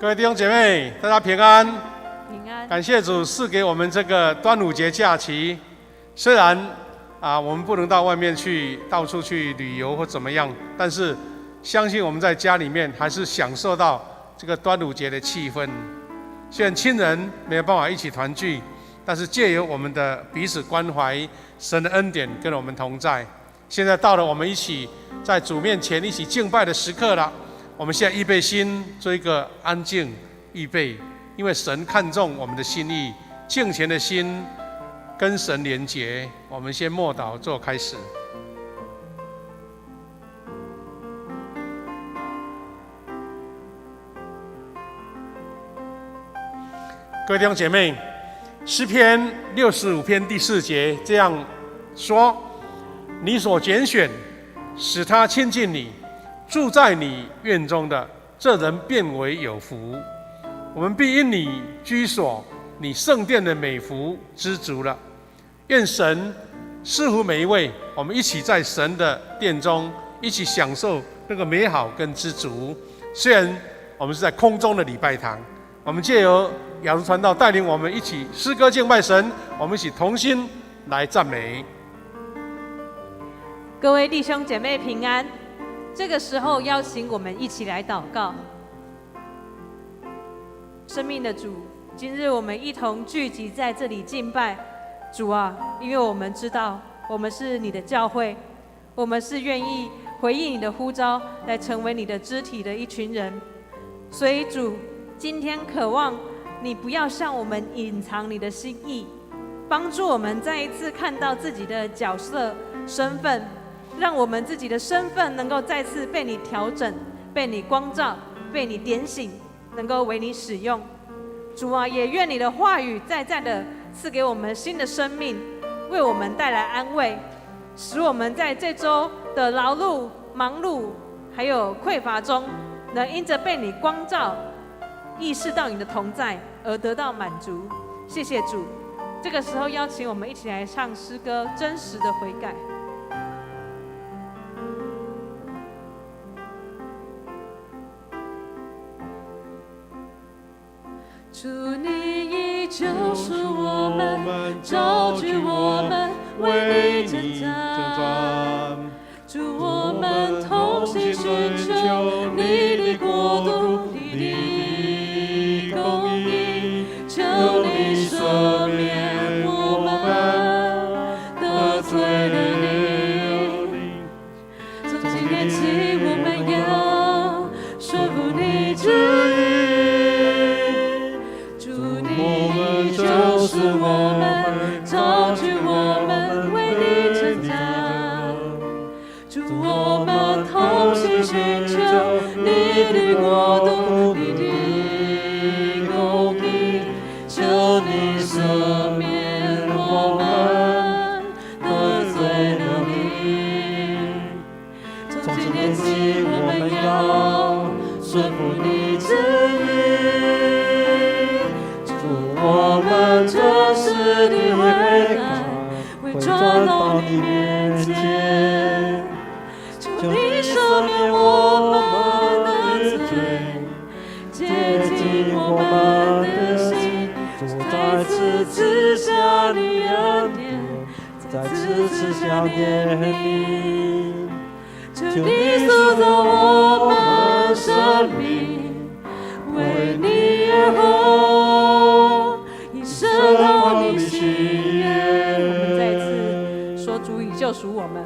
各位弟兄姐妹，大家平安。平安。感谢主赐给我们这个端午节假期。虽然我们不能到外面去到处去旅游或怎么样，但是相信我们在家里面还是享受到这个端午节的气氛。虽然亲人没有办法一起团聚，但是借由我们的彼此关怀，神的恩典跟我们同在。现在到了我们一起在主面前一起敬拜的时刻了。我们现在预备心，做一个安静预备，因为神看重我们的心意，敬虔的心跟神连结。我们先默祷做开始。各位弟兄姐妹，诗篇65篇第4节这样说：你所拣选，使他亲近你，住在你院中的，这人便为有福。我们必因你居所，你圣殿的美福知足了。愿神赐福每一位，我们一起在神的殿中，一起享受那个美好跟知足。虽然我们是在空中的礼拜堂，我们借由雅茹传道带领我们一起诗歌敬拜神，我们一起同心来赞美。各位弟兄姐妹平安。这个时候邀请我们一起来祷告。生命的主，今日我们一同聚集在这里敬拜主啊，因为我们知道我们是你的教会，我们是愿意回应你的呼召，来成为你的肢体的一群人。所以主，今天渴望你不要向我们隐藏你的心意，帮助我们再一次看到自己的角色身份，让我们自己的身份能够再次被你调整，被你光照，被你点醒，能够为你使用。主啊，也愿你的话语再再的赐给我们新的生命，为我们带来安慰，使我们在这周的劳碌、忙碌还有匮乏中，能因着被你光照，意识到你的同在而得到满足。谢谢主。这个时候邀请我们一起来唱诗歌《真实的悔改》。主，你已救赎我们，召聚我们，为你征战。主，我们同心寻求你的国度，你的公义，求你赦免我们得罪了你。从今天起，我们要顺服你旨意。就是我们，召聚我们，为你征战。主，我们同心寻求你的国度，你的公义，求你赦免我们得罪了你。从今天起，我们要顺服你旨意。我们真实的悔改，会转到你面前，求你赦免我们的罪，洁净我们的心。主，再次赐下你恩典，再次赐下你恩典，求你塑造我们生命，为你而活。圣道你喜悦，我们再次说：主已救赎我们，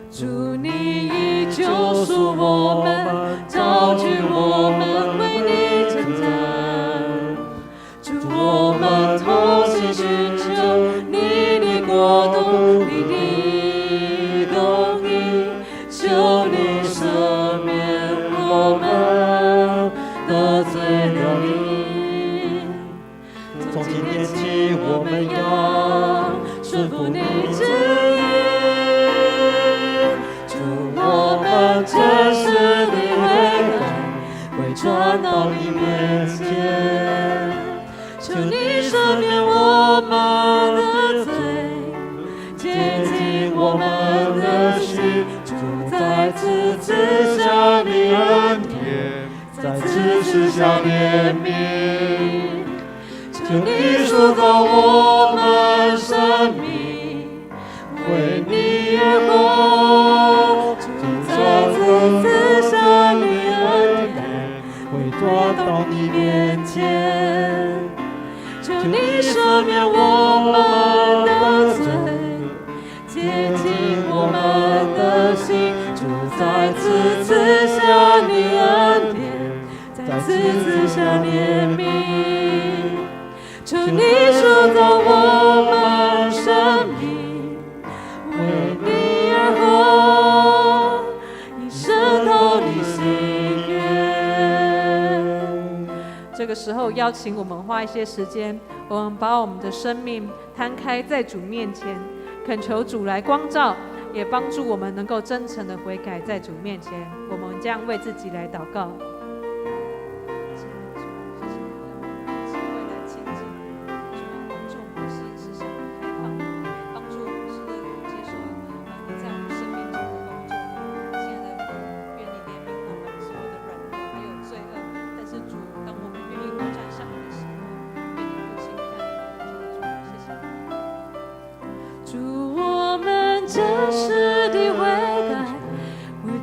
主你已救赎我们，召聚我们，为你征战。主，我们同心寻求你的国度，你的公义，求你赦免我们得罪了你。从今天起，我们要顺服你旨意。主，我们真实的悔改，会转到你面前，求你赦免我们的罪，洁净我们的心。主，再次赐下你恩典，再在此赐下怜悯。求你塑造我们生命，为你而活。主在此赐下你恩典，会转到你面前。求你赦免我们的罪，洁净我们的心。主在此赐下你恩典，在此赐下怜悯。求你塑造我们生命，为你而活，以神讨你心愿。这个时候，邀请我们花一些时间，我们把我们的生命摊开在主面前，恳求主来光照，也帮助我们能够真诚的悔改在主面前。我们将为自己来祷告。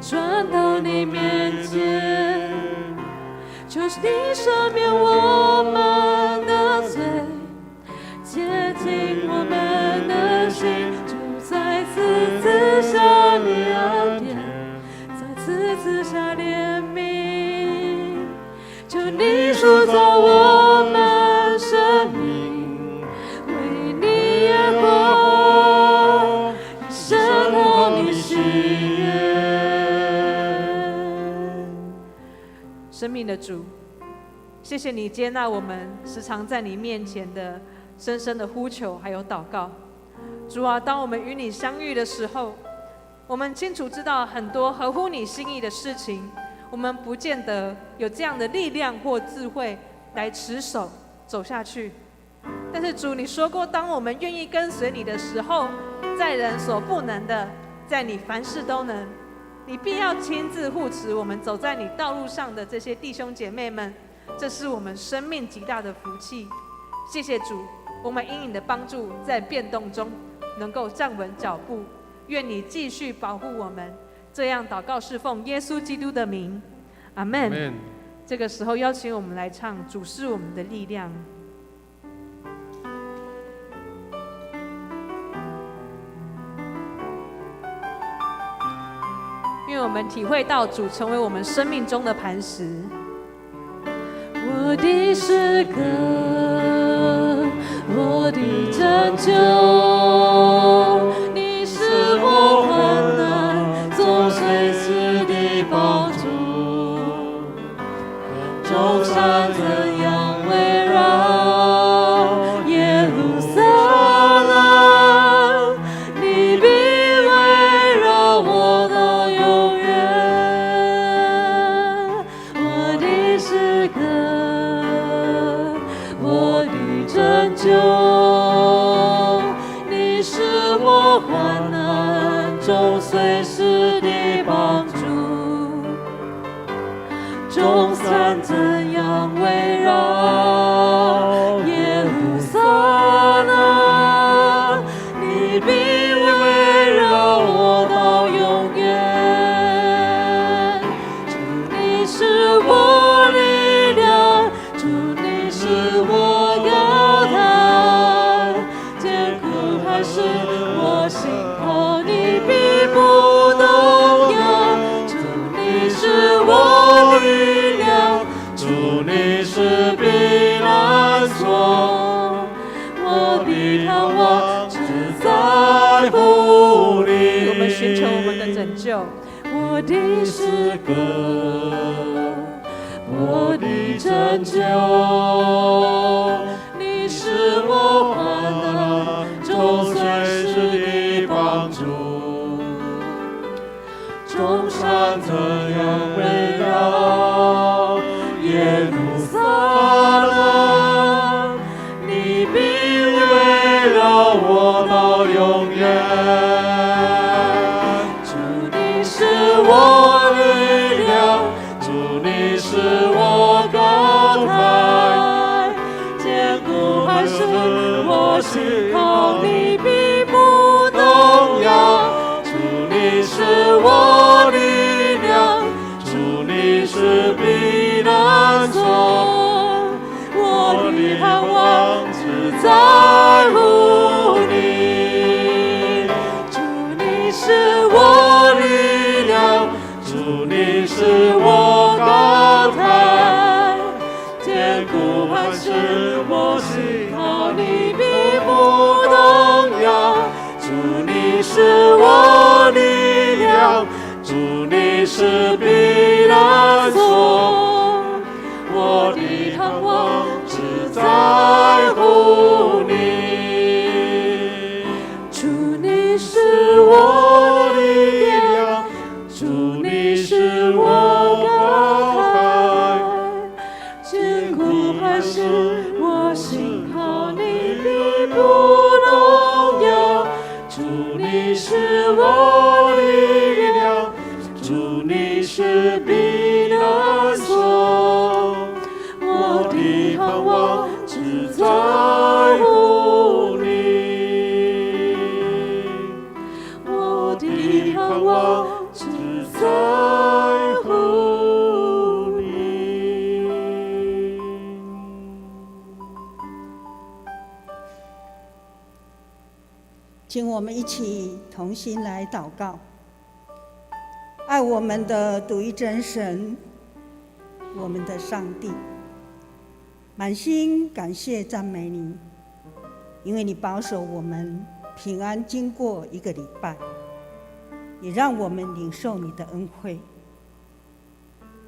转到你面前，求你赦免我们的罪，洁净我们的心。主再次赐下你恩典，再次赐下怜悯。求你塑造我们生命，为你而活，以神讨你心愿。生命的主，谢谢你接纳我们时常在你面前的深深的呼求还有祷告。主啊，当我们与你相遇的时候，我们清楚知道很多合乎你心意的事情，我们不见得有这样的力量或智慧来持守走下去。但是主，你说过，当我们愿意跟随你的时候，在人所不能的，在你凡事都能。你必要亲自护持我们走在你道路上的这些弟兄姐妹们，这是我们生命极大的福气。谢谢主，我们因你的帮助，在变动中能够站稳脚步。愿你继续保护我们。这样祷告是奉耶稣基督的名，阿们。这个时候邀请我们来唱《主是我们的力量》。愿我们体会到主成为我们生命中的磐石。我的诗歌，我的拯救，你是我患难中随时的帮助。众山怎样围绕耶路撒冷，你必围绕我到永远。我的诗歌，我的拯救，你是我患难中随时的帮助。众山怎样围绕耶路撒冷，你必围绕我到永远。主，你是我力量，主，你是我高台，艰苦还是我心头，你必不动摇。主，你是我力量，主，你是避难所，我的盼望只在乎你。我们寻求我们的拯救。我的诗歌，我的拯救，你是我患难中随时的帮助。众山怎样围绕耶路撒冷，你必围绕我到永远。主，你是我力量，主，你是我在乎你。主，你是我力量，主，你是我高台，坚固磐石，我信靠你必不动摇。主，你是我力量，主，你是避难所，我的盼望只在乎你。主，你是我力量，主，你是我高台，坚固磐石，我信靠你必不动摇。主，你是我力量，主，你是避难所，我的盼望只在乎你，我的盼望只在乎你。请我们一起同心来祷告。爱我们的独一真神，我们的上帝，满心感谢赞美你，因为你保守我们平安经过一个礼拜，也让我们领受你的恩惠，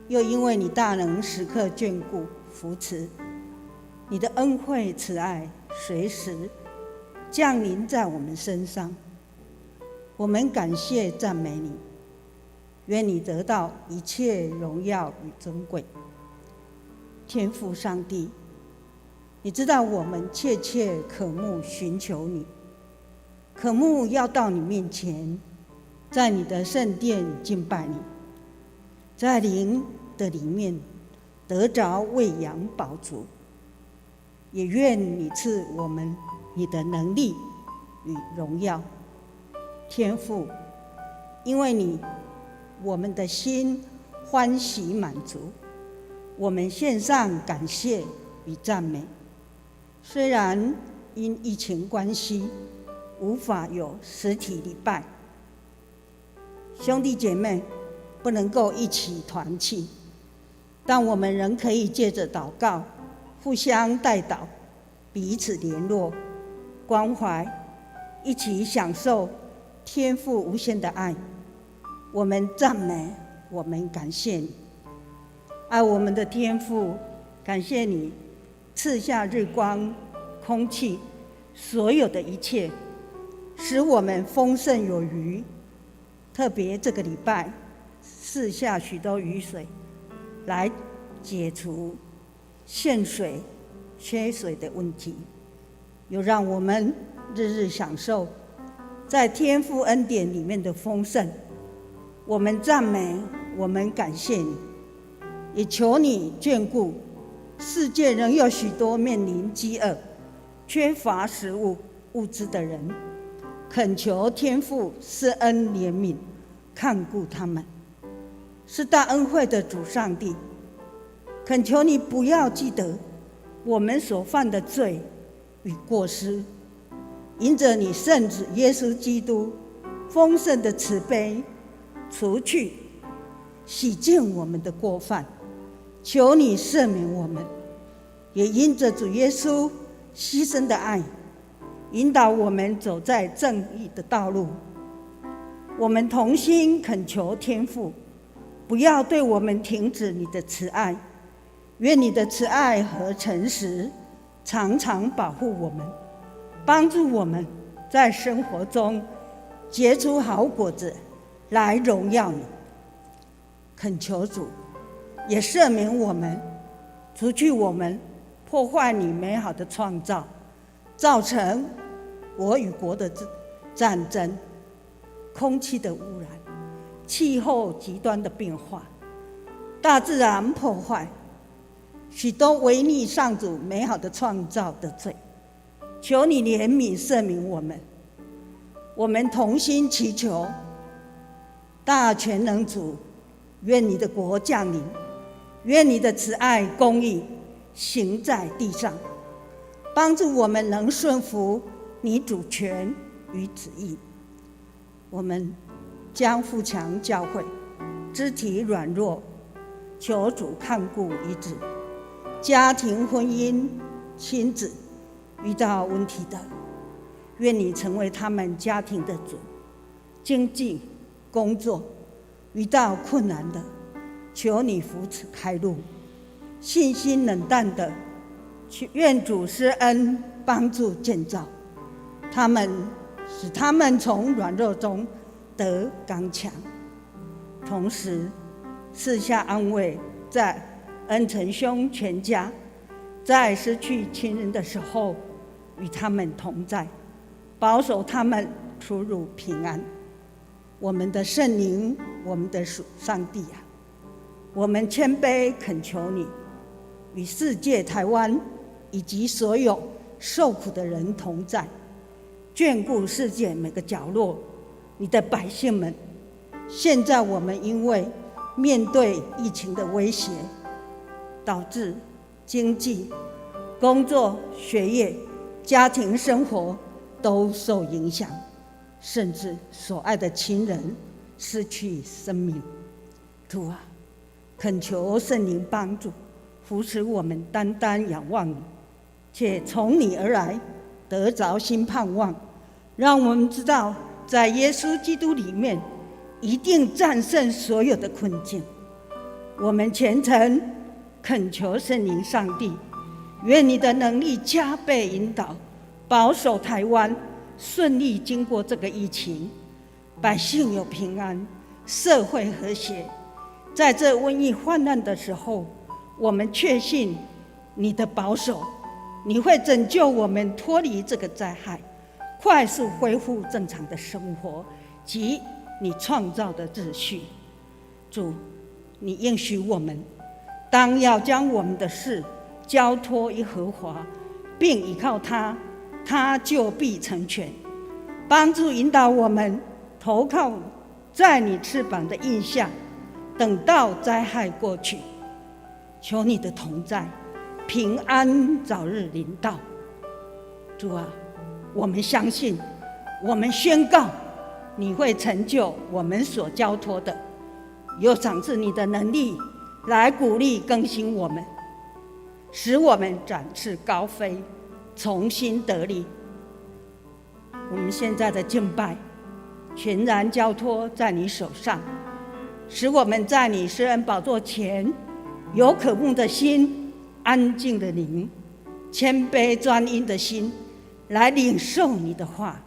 又因为你大能时刻眷顾扶持，你的恩惠慈爱随时降临在我们身上，我们感谢赞美你，愿你得到一切荣耀与尊贵。天父上帝，你知道我们切切渴慕寻求你，渴慕要到你面前，在你的圣殿敬拜你，在灵的里面得着喂养饱足，也愿你赐我们你的能力与荣耀。天父，因为你，我们的心欢喜满足，我们献上感谢与赞美。虽然因疫情关系无法有实体礼拜，兄弟姐妹不能够一起团契，但我们仍可以借着祷告互相代祷，彼此联络关怀，一起享受天父无限的爱。我们赞美，我们感谢你，爱我们的天父，感谢你赐下日光、空气，所有的一切，使我们丰盛有余。特别这个礼拜赐下许多雨水，来解除限水、缺水的问题，又让我们日日享受在天父恩典里面的丰盛。我们赞美，我们感谢你，也求你眷顾世界仍有许多面临饥饿、缺乏食物物资的人，恳求天父施恩怜悯，看顾他们。是大恩惠的主上帝，恳求你不要记得我们所犯的罪与过失，因着你圣子耶稣基督丰盛的慈悲，除去洗净我们的过犯，求你赦免我们，也因着主耶稣牺牲的爱，引导我们走在正义的道路。我们同心恳求天父，不要对我们停止你的慈爱，愿你的慈爱和诚实常常保护我们，帮助我们在生活中结出好果子来荣耀你。恳求主也赦免我们，除去我们破坏你美好的创造，造成国与国的战争、空气的污染、气候极端的变化、大自然破坏，许多违逆上主美好的创造的罪。求你怜悯赦免我们，我们同心祈求大全能主，愿你的国降临，愿你的慈爱公义行在地上，帮助我们能顺服你主权与旨意。我们将富强教会肢体软弱，求主看顾医治；家庭、婚姻、亲子遇到问题的，愿你成为他们家庭的主；经济、工作遇到困难的，求你扶持开路；信心冷淡的，愿主施恩帮助建造他们，使他们从软弱中得刚强。同时赐下安慰，在恩成兄全家在失去亲人的时候与他们同在，保守他们出入平安。我们的圣灵，我们的主上帝啊，我们谦卑恳求你，与世界台湾以及所有受苦的人同在，眷顾世界每个角落你的百姓们。现在我们因为面对疫情的威胁，导致经济、工作、学业、家庭生活都受影响，甚至所爱的亲人失去生命。主啊，恳求圣灵帮助扶持我们，单单仰望你，且从你而来，得着新盼望，让我们知道在耶稣基督里面一定战胜所有的困境。我们虔诚恳求圣灵上帝，愿你的能力加倍引导，保守台湾顺利经过这个疫情，百姓有平安，社会和谐。在这瘟疫患难的时候，我们确信你的保守，你会拯救我们脱离这个灾害，快速恢复正常的生活及你创造的秩序。主，你应许我们，当要将我们的事交托耶和华，并依靠他，他就必成全。帮助引导我们投靠在你翅膀的印下，等到灾害过去。求你的同在，平安早日临到。主啊，我们相信，我们宣告，你会成就我们所交托的，又赏赐你的能力来鼓励更新我们，使我们展翅高飞，重新得力。我们现在的敬拜全然交托在你手上，使我们在你施恩宝座前有渴慕的心，安静的灵，谦卑专一的心，来领受你的话，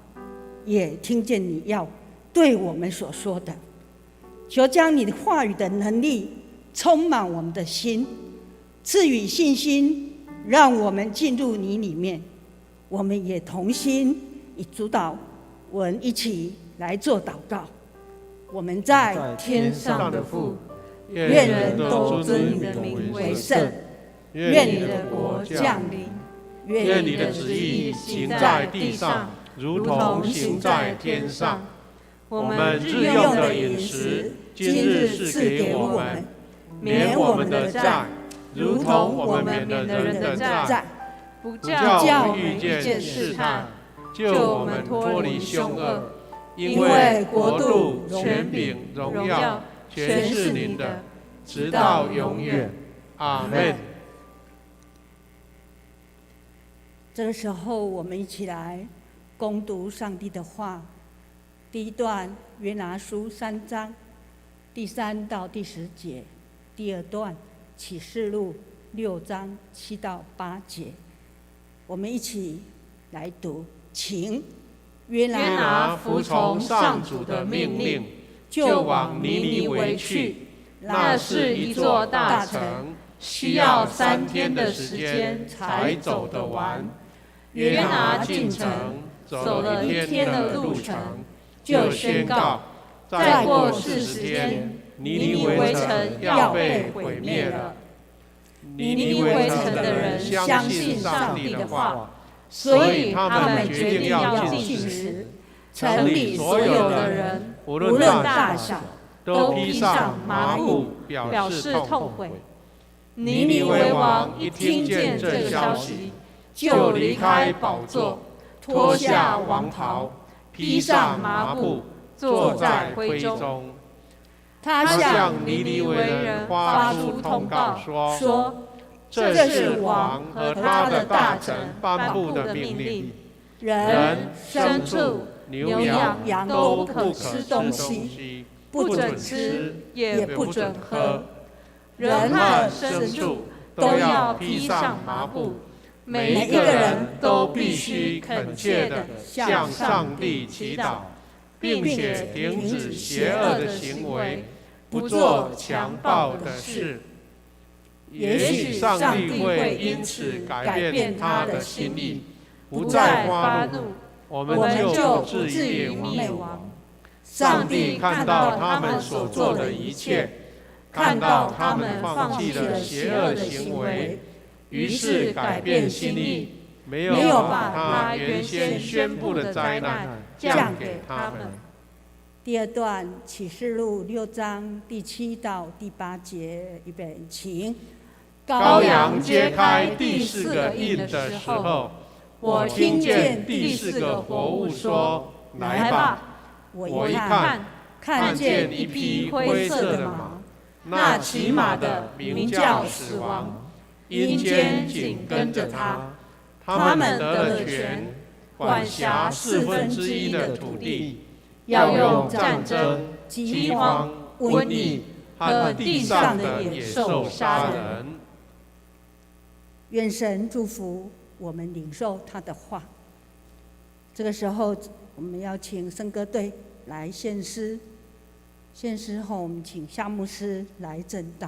也听见你要对我们所说的。求将你的话语的能力充满我们的心，赐予信心，让我们进入你里面。我们也同心以主导文一起来做祷告。我们在天上的父，愿人都尊你的名为圣，愿你的国降临，愿你的旨意行在地上，如同行在天上。我们日用的饮食，今日赐给我们，免我们的债，如同我们免了人的债，不叫我们遇见试探，救我们脱离凶恶。因为国度、权柄、荣耀，全是您的，直到永远。阿们。这个时候，我们一起来攻读上帝的话。第一段约拿书3章第3到第10节，第二段启示录6章7到8节。我们一起来读，请。约拿服从上主的命令，就往尼尼微去。那是一座大城，需要3天的时间才走得完。约拿进城，走了1天的路程，就宣告，再过40天，尼尼微城要被毁灭了。尼尼微城的人相信上帝的话，所以他们决定要禁食。城里所有的人，无论大小，都披上麻布，表示痛悔。尼尼微王一听见这消息，就离开宝座，脱下王袍，披上麻布，坐在灰中。他向尼尼微人发出通告说：这是王和他的大臣颁布的命令，人、牲畜、牛羊都不可吃东西，不准吃，也不准喝。人和牲畜都要披上麻布，每一个人都必须恳切地向上帝祈祷，并且停止邪恶的行为，不做强暴的事。也许上帝会因此改变他的心意，不再发怒，我们就不至于灭亡。上帝看到他们所做的一切，看到他们放弃了邪恶行为，于是改变心意，没有把他原先宣布的灾难降给他们。第二段启示录6章第7到第8节，预备，请。羔羊揭开第4个印的时候，我听见第4个活物说：来吧！我一看见一匹灰色的马，那骑马的名叫死亡，阴间紧跟着他。他们得了权，管辖1/4的土地，要用战争、饥荒、瘟疫和地上的野兽杀人。愿神祝福我们领受他的话。这个时候，我们要请圣歌队来献诗。献诗后，我们请夏牧师来证道。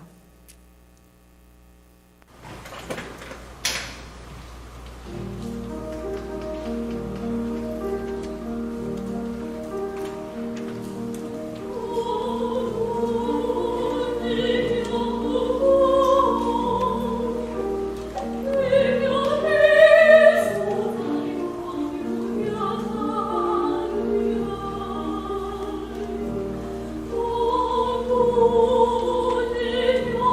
我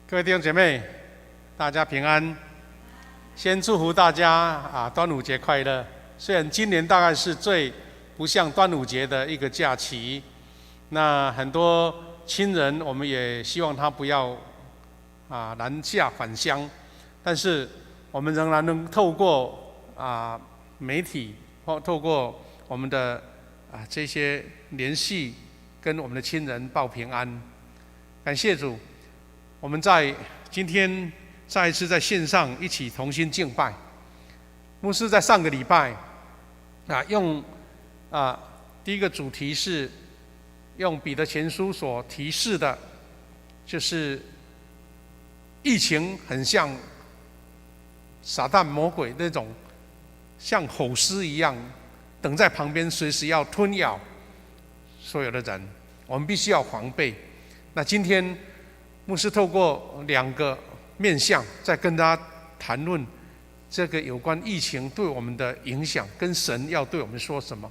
各位弟兄姐妹，大家平安。先祝福大家端午节快乐。虽然今年大概是最不像端午节的一个假期，那很多亲人我们也希望他不要南下返乡，但是我们仍然能透过媒体或透过我们的这些联系，跟我们的亲人报平安。感谢主，我们在今天再一次在线上一起同心敬拜。牧师在上个礼拜用第一个主题是用彼得前书所提示的，就是疫情很像撒旦魔鬼那种像吼狮一样等在旁边，随时要吞咬所有的人，我们必须要防备。那今天牧师透过2个面向在跟大家谈论这个有关疫情对我们的影响，跟神要对我们说什么。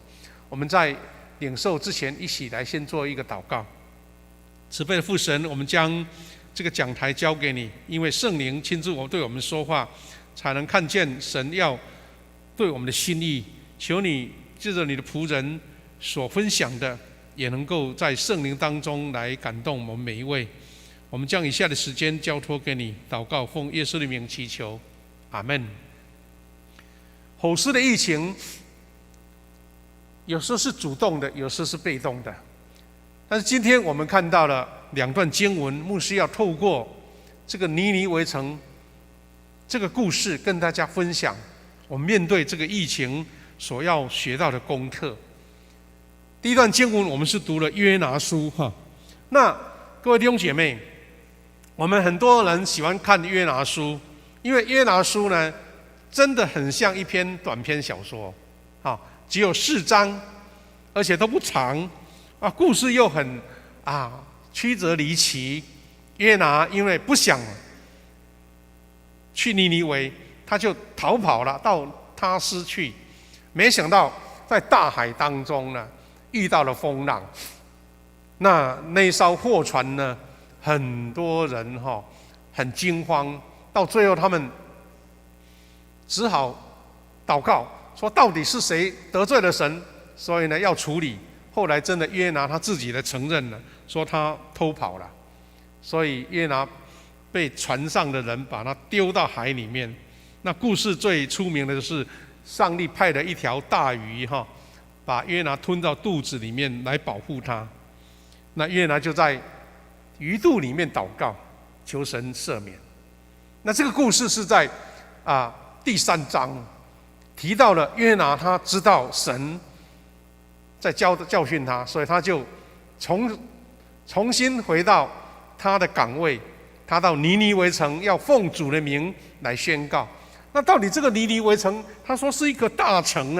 我们在领受之前一起来先做一个祷告。慈悲的父神，我们将这个讲台交给你，因为圣灵亲自对我们说话，才能看见神要对我们的心意。求你借着你的仆人所分享的，也能够在圣灵当中来感动我们每一位。我们将以下的时间交托给你，祷告奉耶稣的名祈求，阿们。吼狮的疫情有时候是主动的，有时候是被动的。但是今天我们看到了2段经文，牧师要透过这个尼尼微城这个故事跟大家分享我们面对这个疫情所要学到的功课。第一段经文我们是读了约拿书那各位弟兄姐妹，我们很多人喜欢看约拿书，因为约拿书呢真的很像一篇短篇小说只有4章，而且都不长故事又很曲折离奇。约拿因为不想去尼尼微，他就逃跑了，到他施去。没想到在大海当中呢遇到了风浪，那艘货船呢，很多人很惊慌，到最后他们只好祷告说到底是谁得罪了神，所以呢要处理。后来真的约拿他自己的承认了，说他偷跑了，所以约拿被船上的人把他丢到海里面。那故事最出名的就是上帝派了一条大鱼把约拿吞到肚子里面来保护他。那约拿就在鱼肚里面祷告，求神赦免。那这个故事是在第3章提到了约拿他知道神在教训他，所以他就重新回到他的岗位，他到尼尼微城要奉主的名来宣告。那到底这个尼尼微城，他说是一个大城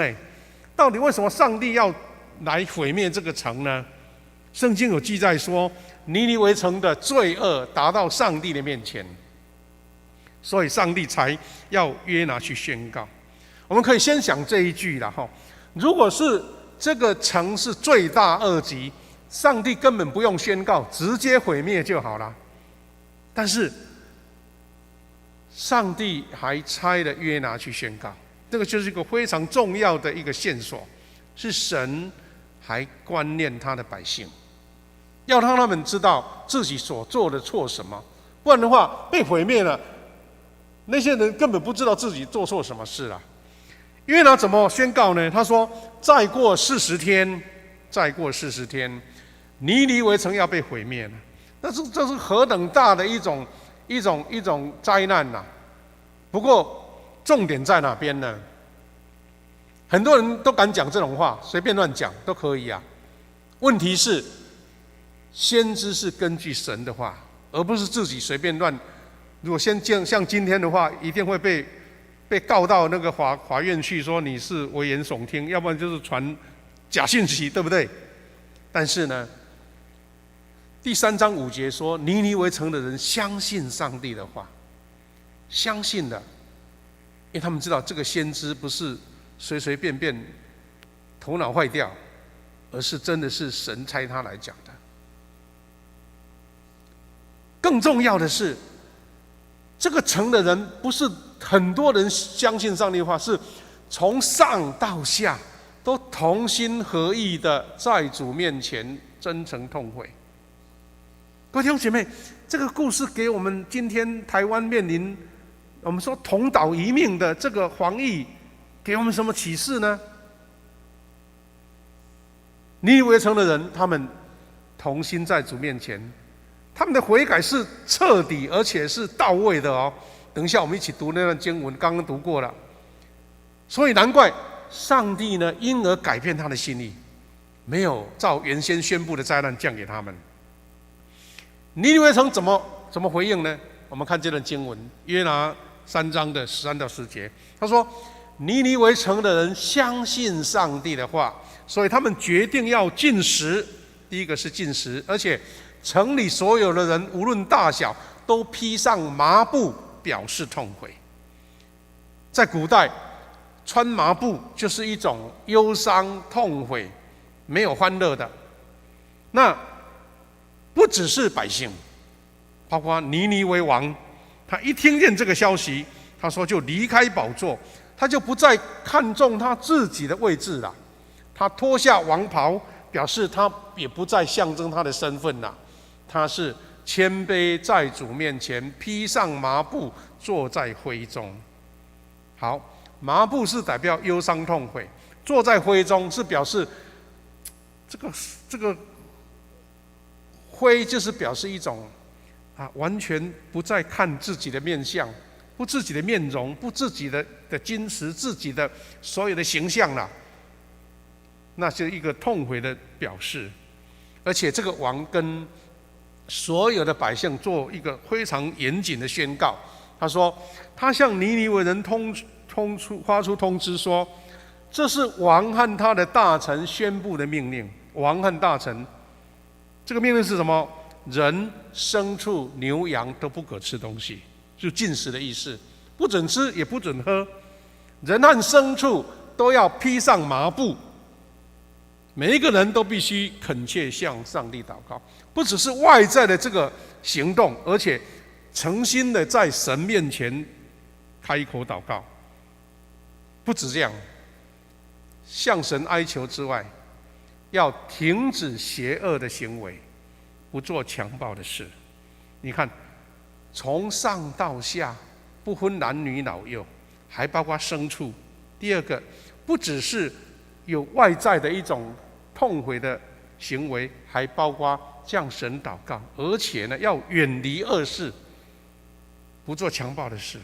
到底为什么上帝要来毁灭这个城呢？圣经有记载说，尼尼微城的罪恶达到上帝的面前，所以上帝才要约拿去宣告。我们可以先想这一句啦如果是这个城是罪大恶极，上帝根本不用宣告，直接毁灭就好了。但是上帝还差了约拿去宣告，这个就是一个非常重要的一个线索，是神还观念他的百姓，要让他们知道自己所做的错什么，不然的话被毁灭了，那些人根本不知道自己做错什么事了。约拿怎么宣告呢？他说再过40天，尼尼微城要被毁灭了。这是何等大的一种灾难呐！不过重点在哪边呢？很多人都敢讲这种话，随便乱讲都可以问题是，先知是根据神的话，而不是自己随便乱。如果像今天的话，一定会被告到那个法院去，说你是危言耸听，要不然就是传假信息，对不对？但是呢，第3章5节说，尼尼微城的人相信上帝的话，相信的，因为他们知道这个先知不是随随便便头脑坏掉，而是真的是神差他来讲的。更重要的是，这个城的人不是很多人相信上帝的话，是从上到下都同心合意的在主面前真诚痛悔。各位弟兄姐妹，这个故事给我们今天台湾面临我们说同岛一命的这个防疫，给我们什么启示呢？尼尼微城的人，他们同心在主面前，他们的悔改是彻底而且是到位的哦。等一下我们一起读那段经文，刚刚读过了。所以难怪上帝呢，因而改变他的心意，没有照原先宣布的灾难降给他们。尼尼微城怎么回应呢？我们看这段经文，约拿3章的13到10节，他说：尼尼微城的人相信上帝的话，所以他们决定要禁食。第一个是禁食，而且城里所有的人无论大小都披上麻布表示痛悔。在古代，穿麻布就是一种忧伤痛悔，没有欢乐的。那不只是百姓，包括尼尼微王，他一听见这个消息，他说就离开宝座，他就不再看重他自己的位置了，他脱下王袍，表示他也不再象征他的身份了，他是谦卑在主面前，披上麻布，坐在灰中。好，麻布是代表忧伤痛悔，坐在灰中是表示这个灰就是表示一种完全不再看自己的面相，不自己的面容，不自己的矜持，自己的所有的形象了，那是一个痛悔的表示。而且这个王跟所有的百姓做一个非常严谨的宣告，他说他向尼尼微人发出通知说，这是王和他的大臣宣布的命令。王和大臣，这个命令是什么？人、牲畜、牛羊都不可吃东西，就禁食的意思，不准吃也不准喝。人和牲畜都要披上麻布，每一个人都必须恳切向上帝祷告，不只是外在的这个行动，而且诚心的在神面前开口祷告。不止这样，向神哀求之外，要停止邪恶的行为，不做强暴的事。你看，从上到下，不分男女老幼，还包括牲畜。第二个，不只是有外在的一种痛悔的行为，还包括向神祷告，而且呢，要远离恶事，不做强暴的事。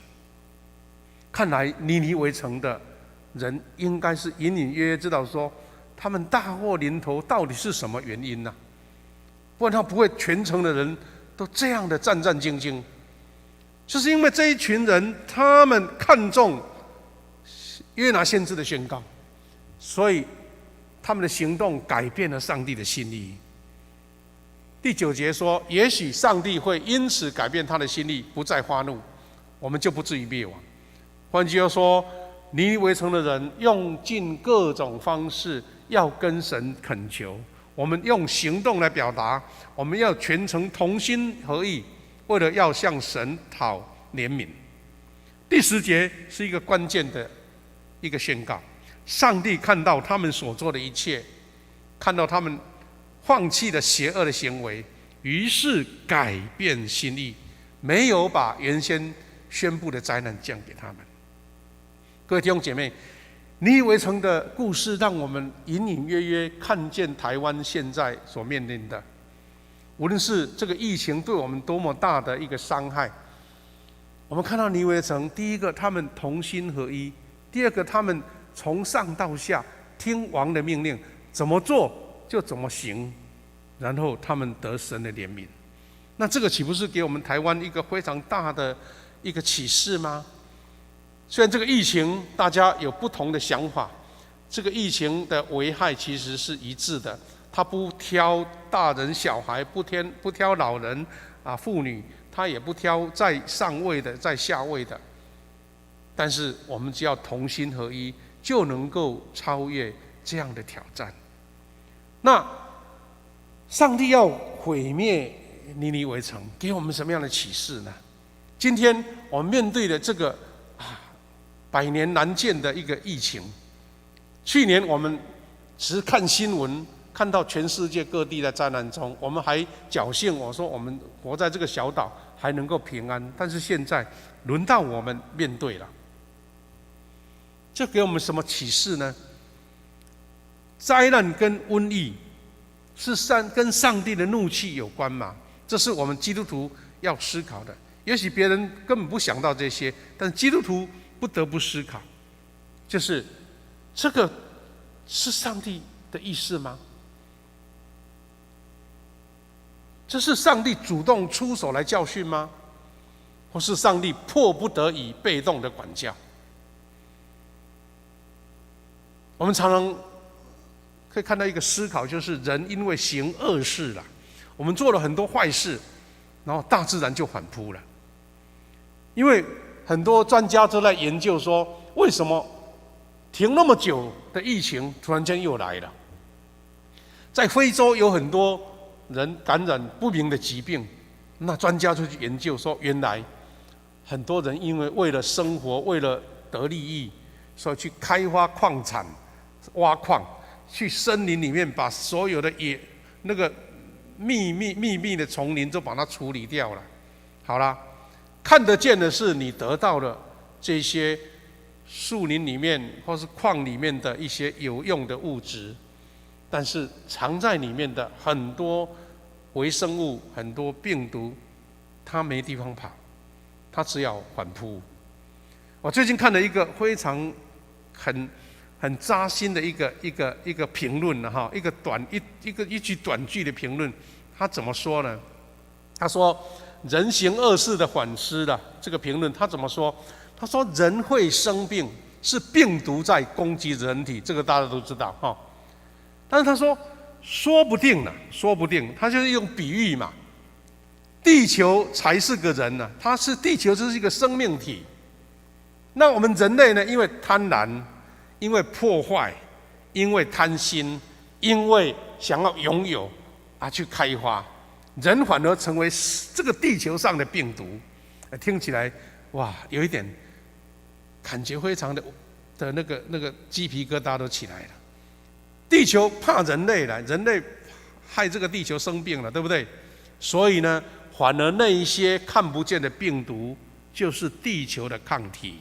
看来尼尼微城的人应该是隐隐约约知道说，他们大祸临头到底是什么原因呢？不然他不会全城的人都这样的战战兢兢。就是因为这一群人，他们看重约拿先知的宣告，所以他们的行动改变了上帝的心意。第9节说，也许上帝会因此改变他的心意，不再发怒，我们就不至于灭亡。换句话说，尼尼微城的人用尽各种方式要跟神恳求，我们用行动来表达，我们要全城同心合意，为了要向神讨怜悯。第10节是一个关键的一个宣告，上帝看到他们所做的一切，看到他们放弃了邪恶的行为，于是改变心意，没有把原先宣布的灾难降给他们。各位弟兄姐妹，尼尼微城的故事让我们隐隐约约看见台湾现在所面临的，无论是这个疫情对我们多么大的一个伤害。我们看到尼尼微城，第一个他们同心合一，第二个他们从上到下听王的命令，怎么做就怎么行，然后他们得神的怜悯。那这个岂不是给我们台湾一个非常大的一个启示吗？虽然这个疫情大家有不同的想法，这个疫情的危害其实是一致的，它不挑大人小孩，不挑老人妇女，它也不挑在上位的在下位的，但是我们只要同心合一，就能够超越这样的挑战。那上帝要毁灭尼尼微城，给我们什么样的启示呢？今天我们面对的这个百年难见的一个疫情，去年我们只是看新闻，看到全世界各地在灾难中，我们还侥幸，我说我们活在这个小岛还能够平安。但是现在轮到我们面对了，这给我们什么启示呢？灾难跟瘟疫是跟上帝的怒气有关吗？这是我们基督徒要思考的。也许别人根本不想到这些，但基督徒不得不思考，就是这个是上帝的意思吗？这是上帝主动出手来教训吗？或是上帝迫不得已被动的管教？我们常常可以看到一个思考，就是人因为行恶事了，我们做了很多坏事，然后大自然就反扑了。因为很多专家都在研究说，为什么停那么久的疫情突然间又来了？在非洲有很多人感染不明的疾病，那专家就去研究说，原来很多人因为了生活，为了得利益，所以去开发矿产、挖矿，去森林里面把所有的那个密密的丛林都把它处理掉了。好啦，看得见的是你得到了这些树林里面或是矿里面的一些有用的物质，但是藏在里面的很多微生物、很多病毒，它没地方跑，它只有反扑。我最近看了一个非常很扎心的一个评论哈，一句短句的评论，他怎么说呢？他说人行恶事的反思的这个评论，他怎么说？他说人会生病是病毒在攻击人体，这个大家都知道哈。但是他说说不定，他就是用比喻嘛。地球才是个人呢，地球就是一个生命体。那我们人类呢？因为贪婪，因为破坏，因为贪心，因为想要拥有去开发，人反而成为这个地球上的病毒。听起来哇，有一点感觉非常的那个鸡皮疙瘩都起来了。地球怕人类了，人类害这个地球生病了，对不对？所以呢，反而那一些看不见的病毒就是地球的抗体。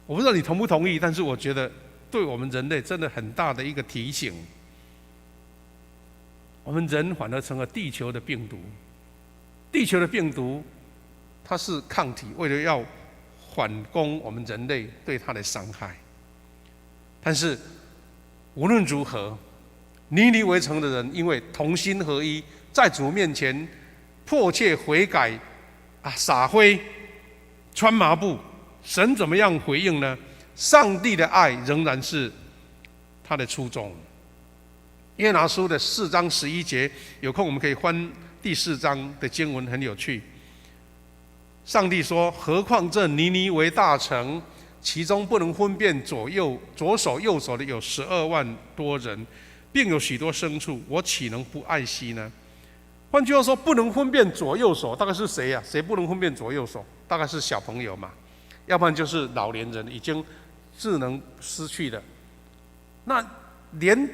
我不知道你同不同意，但是我觉得对我们人类真的很大的一个提醒。我们人反而成了地球的病毒，地球的病毒它是抗体，为了要反攻我们人类对它的伤害。但是无论如何，尼尼微城的人因为同心合一，在主面前迫切悔改撒灰穿麻布，神怎么样回应呢？上帝的爱仍然是他的初衷。约拿书的4章11节，有空我们可以翻第4章的经文，很有趣。上帝说：何况这尼尼微大城，其中不能分辨左手右手的有12万多人，并有许多牲畜，我岂能不爱惜呢？换句话说，不能分辨左右手，大概是谁啊？谁不能分辨左右手？大概是小朋友嘛，要不然就是老年人，已经智能失去了。那连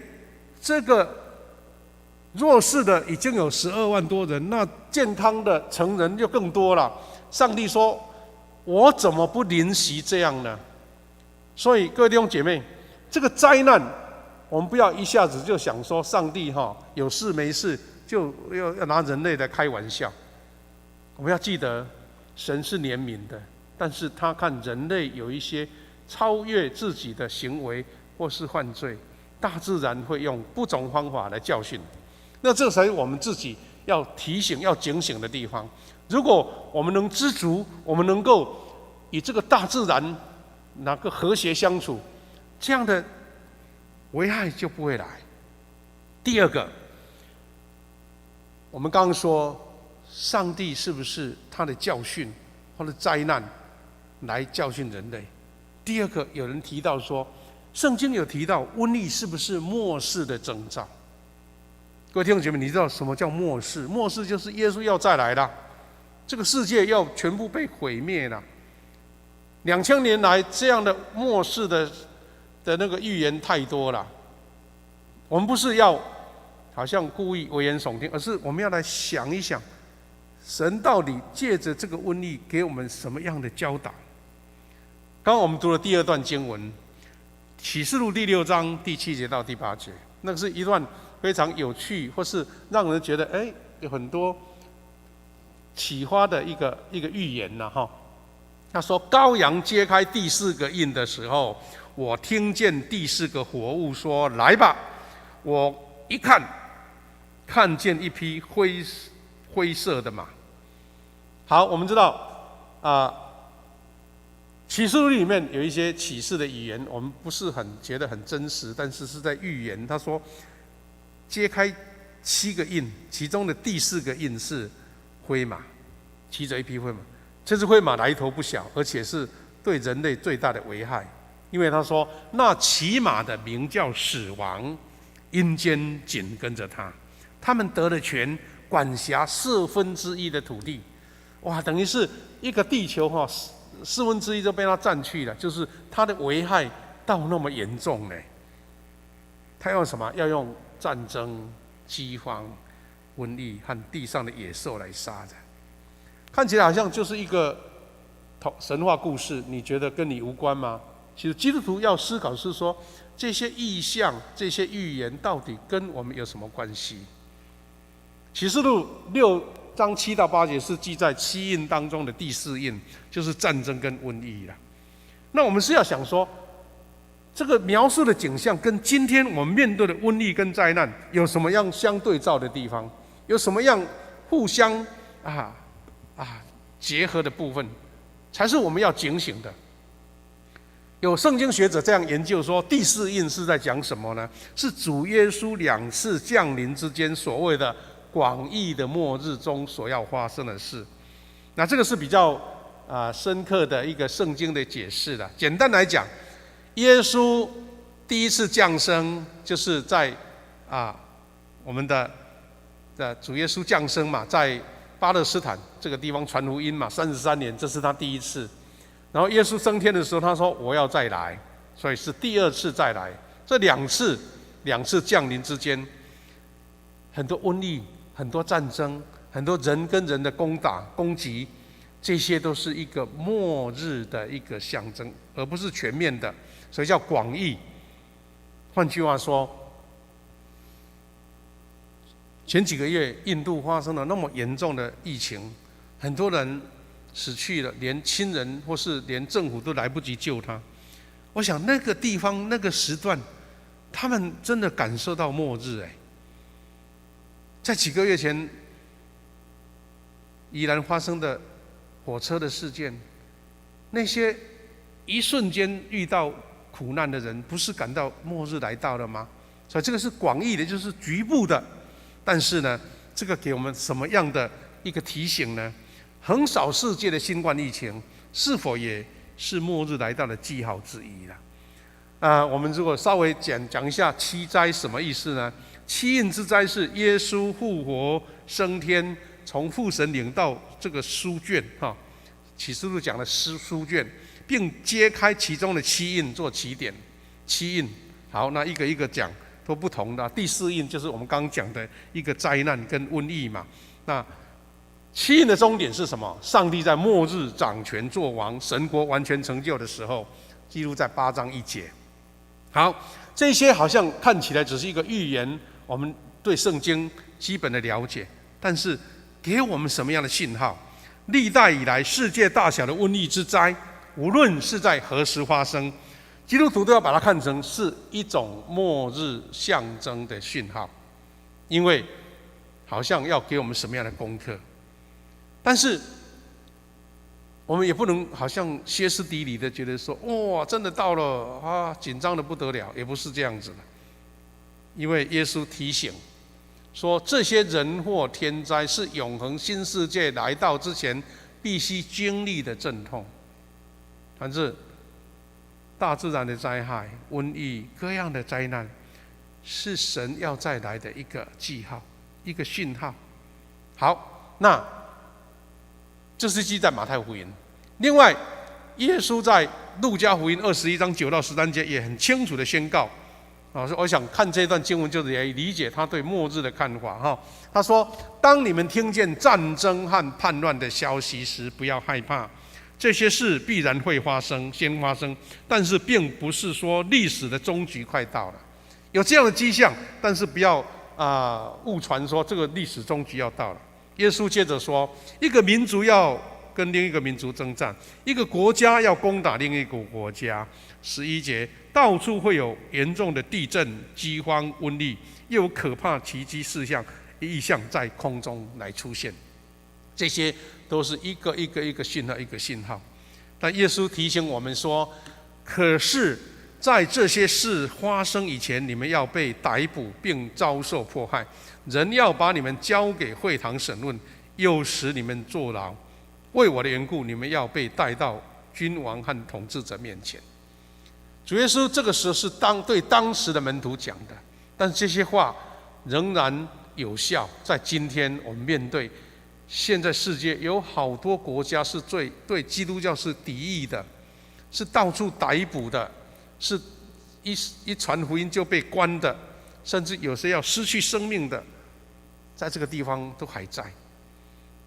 这个弱势的已经有12万多人，那健康的成人就更多了。上帝说：我怎么不怜惜这样呢？所以各位弟兄姐妹，这个灾难我们不要一下子就想说上帝有事没事就要拿人类来开玩笑。我们要记得神是怜悯的，但是他看人类有一些超越自己的行为或是犯罪，大自然会用不同方法来教训。那这才是我们自己要提醒、要警醒的地方。如果我们能知足，我们能够与这个大自然和谐相处，这样的危害就不会来。第二个，我们刚刚说上帝是不是他的教训或者灾难来教训人类？第二个，有人提到说，圣经有提到瘟疫是不是末世的征兆？各位弟兄姐妹，你知道什么叫末世？末世就是耶稣要再来了。这个世界要全部被毁灭了。2000年来这样的末世的那个预言太多了。我们不是要好像故意危言耸听，而是我们要来想一想，神到底借着这个瘟疫给我们什么样的教导？刚刚我们读了第2段经文，启示录第6章第7节到第8节，那是一段非常有趣，或是让人觉得有很多启发的一个预言呐哈。他说：“羔羊揭开第4个印的时候，我听见第4个活物说：来吧！我一看，看见一匹灰色的马。”好，我们知道启示录里面有一些启示的语言，我们不是很觉得很真实，但是是在预言。他说，揭开7个印，其中的第4个印是灰马，骑着一匹灰马。这只灰马来头不小，而且是对人类最大的危害，因为他说，那骑马的名叫死亡，阴间紧跟着他，他们得了权，管辖1/4的土地。哇，等于是一个地球1/4都被他占去了，就是他的危害到那么严重呢。他用什么？要用战争、饥荒、瘟疫和地上的野兽来杀人。看起来好像就是一个神话故事，你觉得跟你无关吗？其实基督徒要思考是说，这些意象、这些预言到底跟我们有什么关系？启示录6章7到8节是记在7印当中的第4印，就是战争跟瘟疫了。那我们是要想说，这个描述的景象跟今天我们面对的瘟疫跟灾难有什么样相对照的地方？有什么样互相结合的部分，才是我们要警醒的。有圣经学者这样研究说，第4印是在讲什么呢？是主耶稣2次降临之间所谓的广义的末日中所要发生的事。那这个是比较深刻的一个圣经的解释了。简单来讲，耶稣第1次降生就是在我们的主耶稣降生嘛，在巴勒斯坦这个地方传福音嘛，33年，这是他第1次。然后耶稣升天的时候，他说我要再来，所以是第2次再来。这两次降临之间，很多瘟疫、很多战争、很多人跟人的攻打、攻击，这些都是一个末日的一个象征，而不是全面的，所以叫广义。换句话说，前几个月印度发生了那么严重的疫情，很多人死去了，连亲人或是连政府都来不及救他。我想那个地方那个时段，他们真的感受到末日。在几个月前宜兰发生的火车的事件，那些一瞬间遇到苦难的人，不是感到末日来到了吗？所以这个是广义的，就是局部的。但是呢，这个给我们什么样的一个提醒呢？横扫世界的新冠疫情，是否也是末日来到的记号之一了？我们如果稍微讲一下7灾什么意思呢？7印之灾是耶稣复活升天，从父神领到这个书卷启示录讲的书卷，并揭开其中的7印做起点。7印，好，那一个一个讲。都不同的。第4印就是我们刚刚讲的一个灾难跟瘟疫嘛。那7印的终点是什么？上帝在末日掌权作王，神国完全成就的时候，记录在8章1节。好，这些好像看起来只是一个预言，我们对圣经基本的了解，但是给我们什么样的信号？历代以来世界大小的瘟疫之灾，无论是在何时发生，基督徒都要把它看成是一种末日象征的讯号，因为好像要给我们什么样的功课。但是我们也不能好像歇斯底里的觉得说，哇，真的到了紧张的不得了，也不是这样子的。因为耶稣提醒说，这些人祸天灾是永恒新世界来到之前必须经历的阵痛。但是大自然的灾害、瘟疫、各样的灾难，是神要再来的一个记号、一个讯号。好，那这是记在马太福音。另外，耶稣在路加福音21章9到13节也很清楚的宣告，我想看这段经文就是来理解他对末日的看法哈。他说：“当你们听见战争和叛乱的消息时，不要害怕，这些事必然会先发生，但是并不是说历史的终局快到了，有这样的迹象，但是不要误传说这个历史终局要到了。”耶稣接着说：“一个民族要跟另一个民族征战，一个国家要攻打另一个国家。”11节，到处会有严重的地震、饥荒、瘟疫，又有可怕奇迹异象在空中来出现。这些都是一个信号。但耶稣提醒我们说：“可是，在这些事发生以前，你们要被逮捕并遭受迫害，人要把你们交给会堂审问，又使你们坐牢。为我的缘故，你们要被带到君王和统治者面前。”主耶稣这个时候是对当时的门徒讲的，但这些话仍然有效。在今天我们面对现在世界有好多国家是对基督教是敌意的，是到处逮捕的，是一传福音就被关的，甚至有些要失去生命的，在这个地方都还在。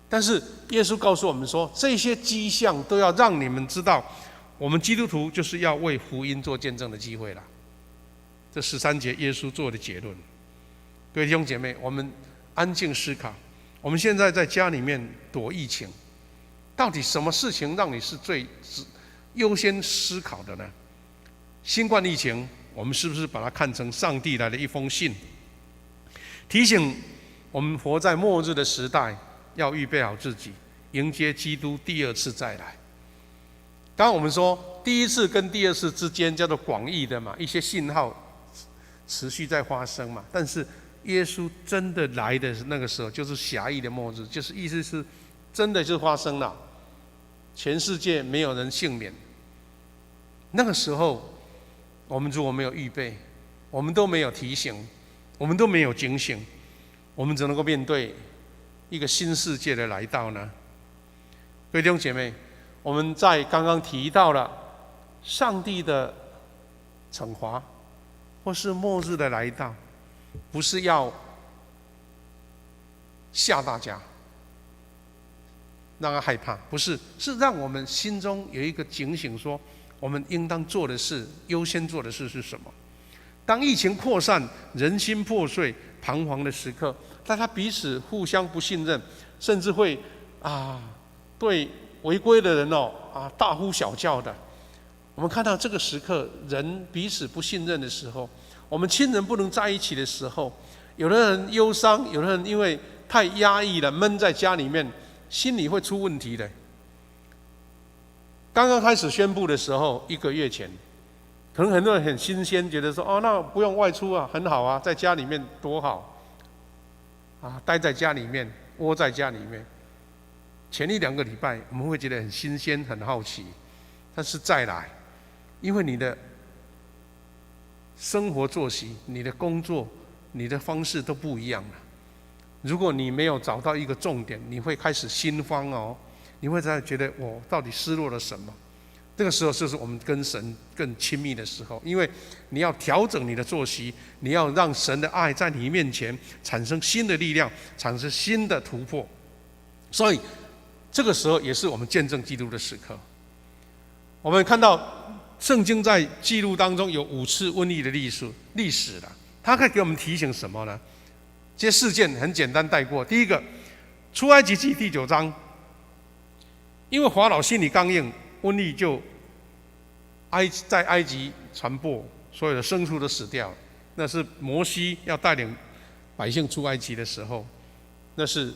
但是耶稣告诉我们说，这些迹象都要让你们知道，我们基督徒就是要为福音做见证的机会了。这13节耶稣做的结论。各位弟兄姐妹，我们安静思考，我们现在在家里面躲疫情，到底什么事情让你是最优先思考的呢？新冠疫情，我们是不是把它看成上帝来的一封信，提醒我们活在末日的时代，要预备好自己，迎接基督第二次再来。刚刚我们说，第一次跟第二次之间叫做广义的嘛，一些信号持续在发生嘛。但是耶稣真的来的那个时候，就是狭义的末日，就是意思是真的就发生了，全世界没有人幸免。那个时候，我们如果没有预备，我们都没有提醒，我们都没有警醒，我们只能够面对一个新世界的来到呢？各位弟兄姐妹，我们在刚刚提到了上帝的惩罚，或是末日的来到，不是要吓大家，让他害怕，不是，是让我们心中有一个警醒，说我们应当做的事，优先做的事是什么？当疫情扩散、人心破碎、彷徨的时刻，大家彼此互相不信任，甚至会对违规的人大呼小叫的。我们看到这个时刻，人彼此不信任的时候，我们亲人不能在一起的时候，有的人忧伤，有的人因为太压抑了，闷在家里面，心里会出问题的。刚刚开始宣布的时候，1个月前，可能很多人很新鲜，觉得说那不用外出啊，很好啊，在家里面多好待在家里面，窝在家里面。前1-2个礼拜，我们会觉得很新鲜、很好奇，但是再来，因为你的生活作息、你的工作、你的方式都不一样了。如果你没有找到一个重点，你会开始心慌你会在觉得我到底失落了什么？这个时候就是我们跟神更亲密的时候，因为你要调整你的作息，你要让神的爱在你面前产生新的力量，产生新的突破。所以这个时候也是我们见证基督的时刻。我们看到圣经在记录当中有5次瘟疫的历史了，它可以给我们提醒什么呢？这些事件很简单带过。第一个，出埃及记第9章，因为法老心里刚硬，瘟疫就在埃及传播，所有的牲畜都死掉了。那是摩西要带领百姓出埃及的时候，那是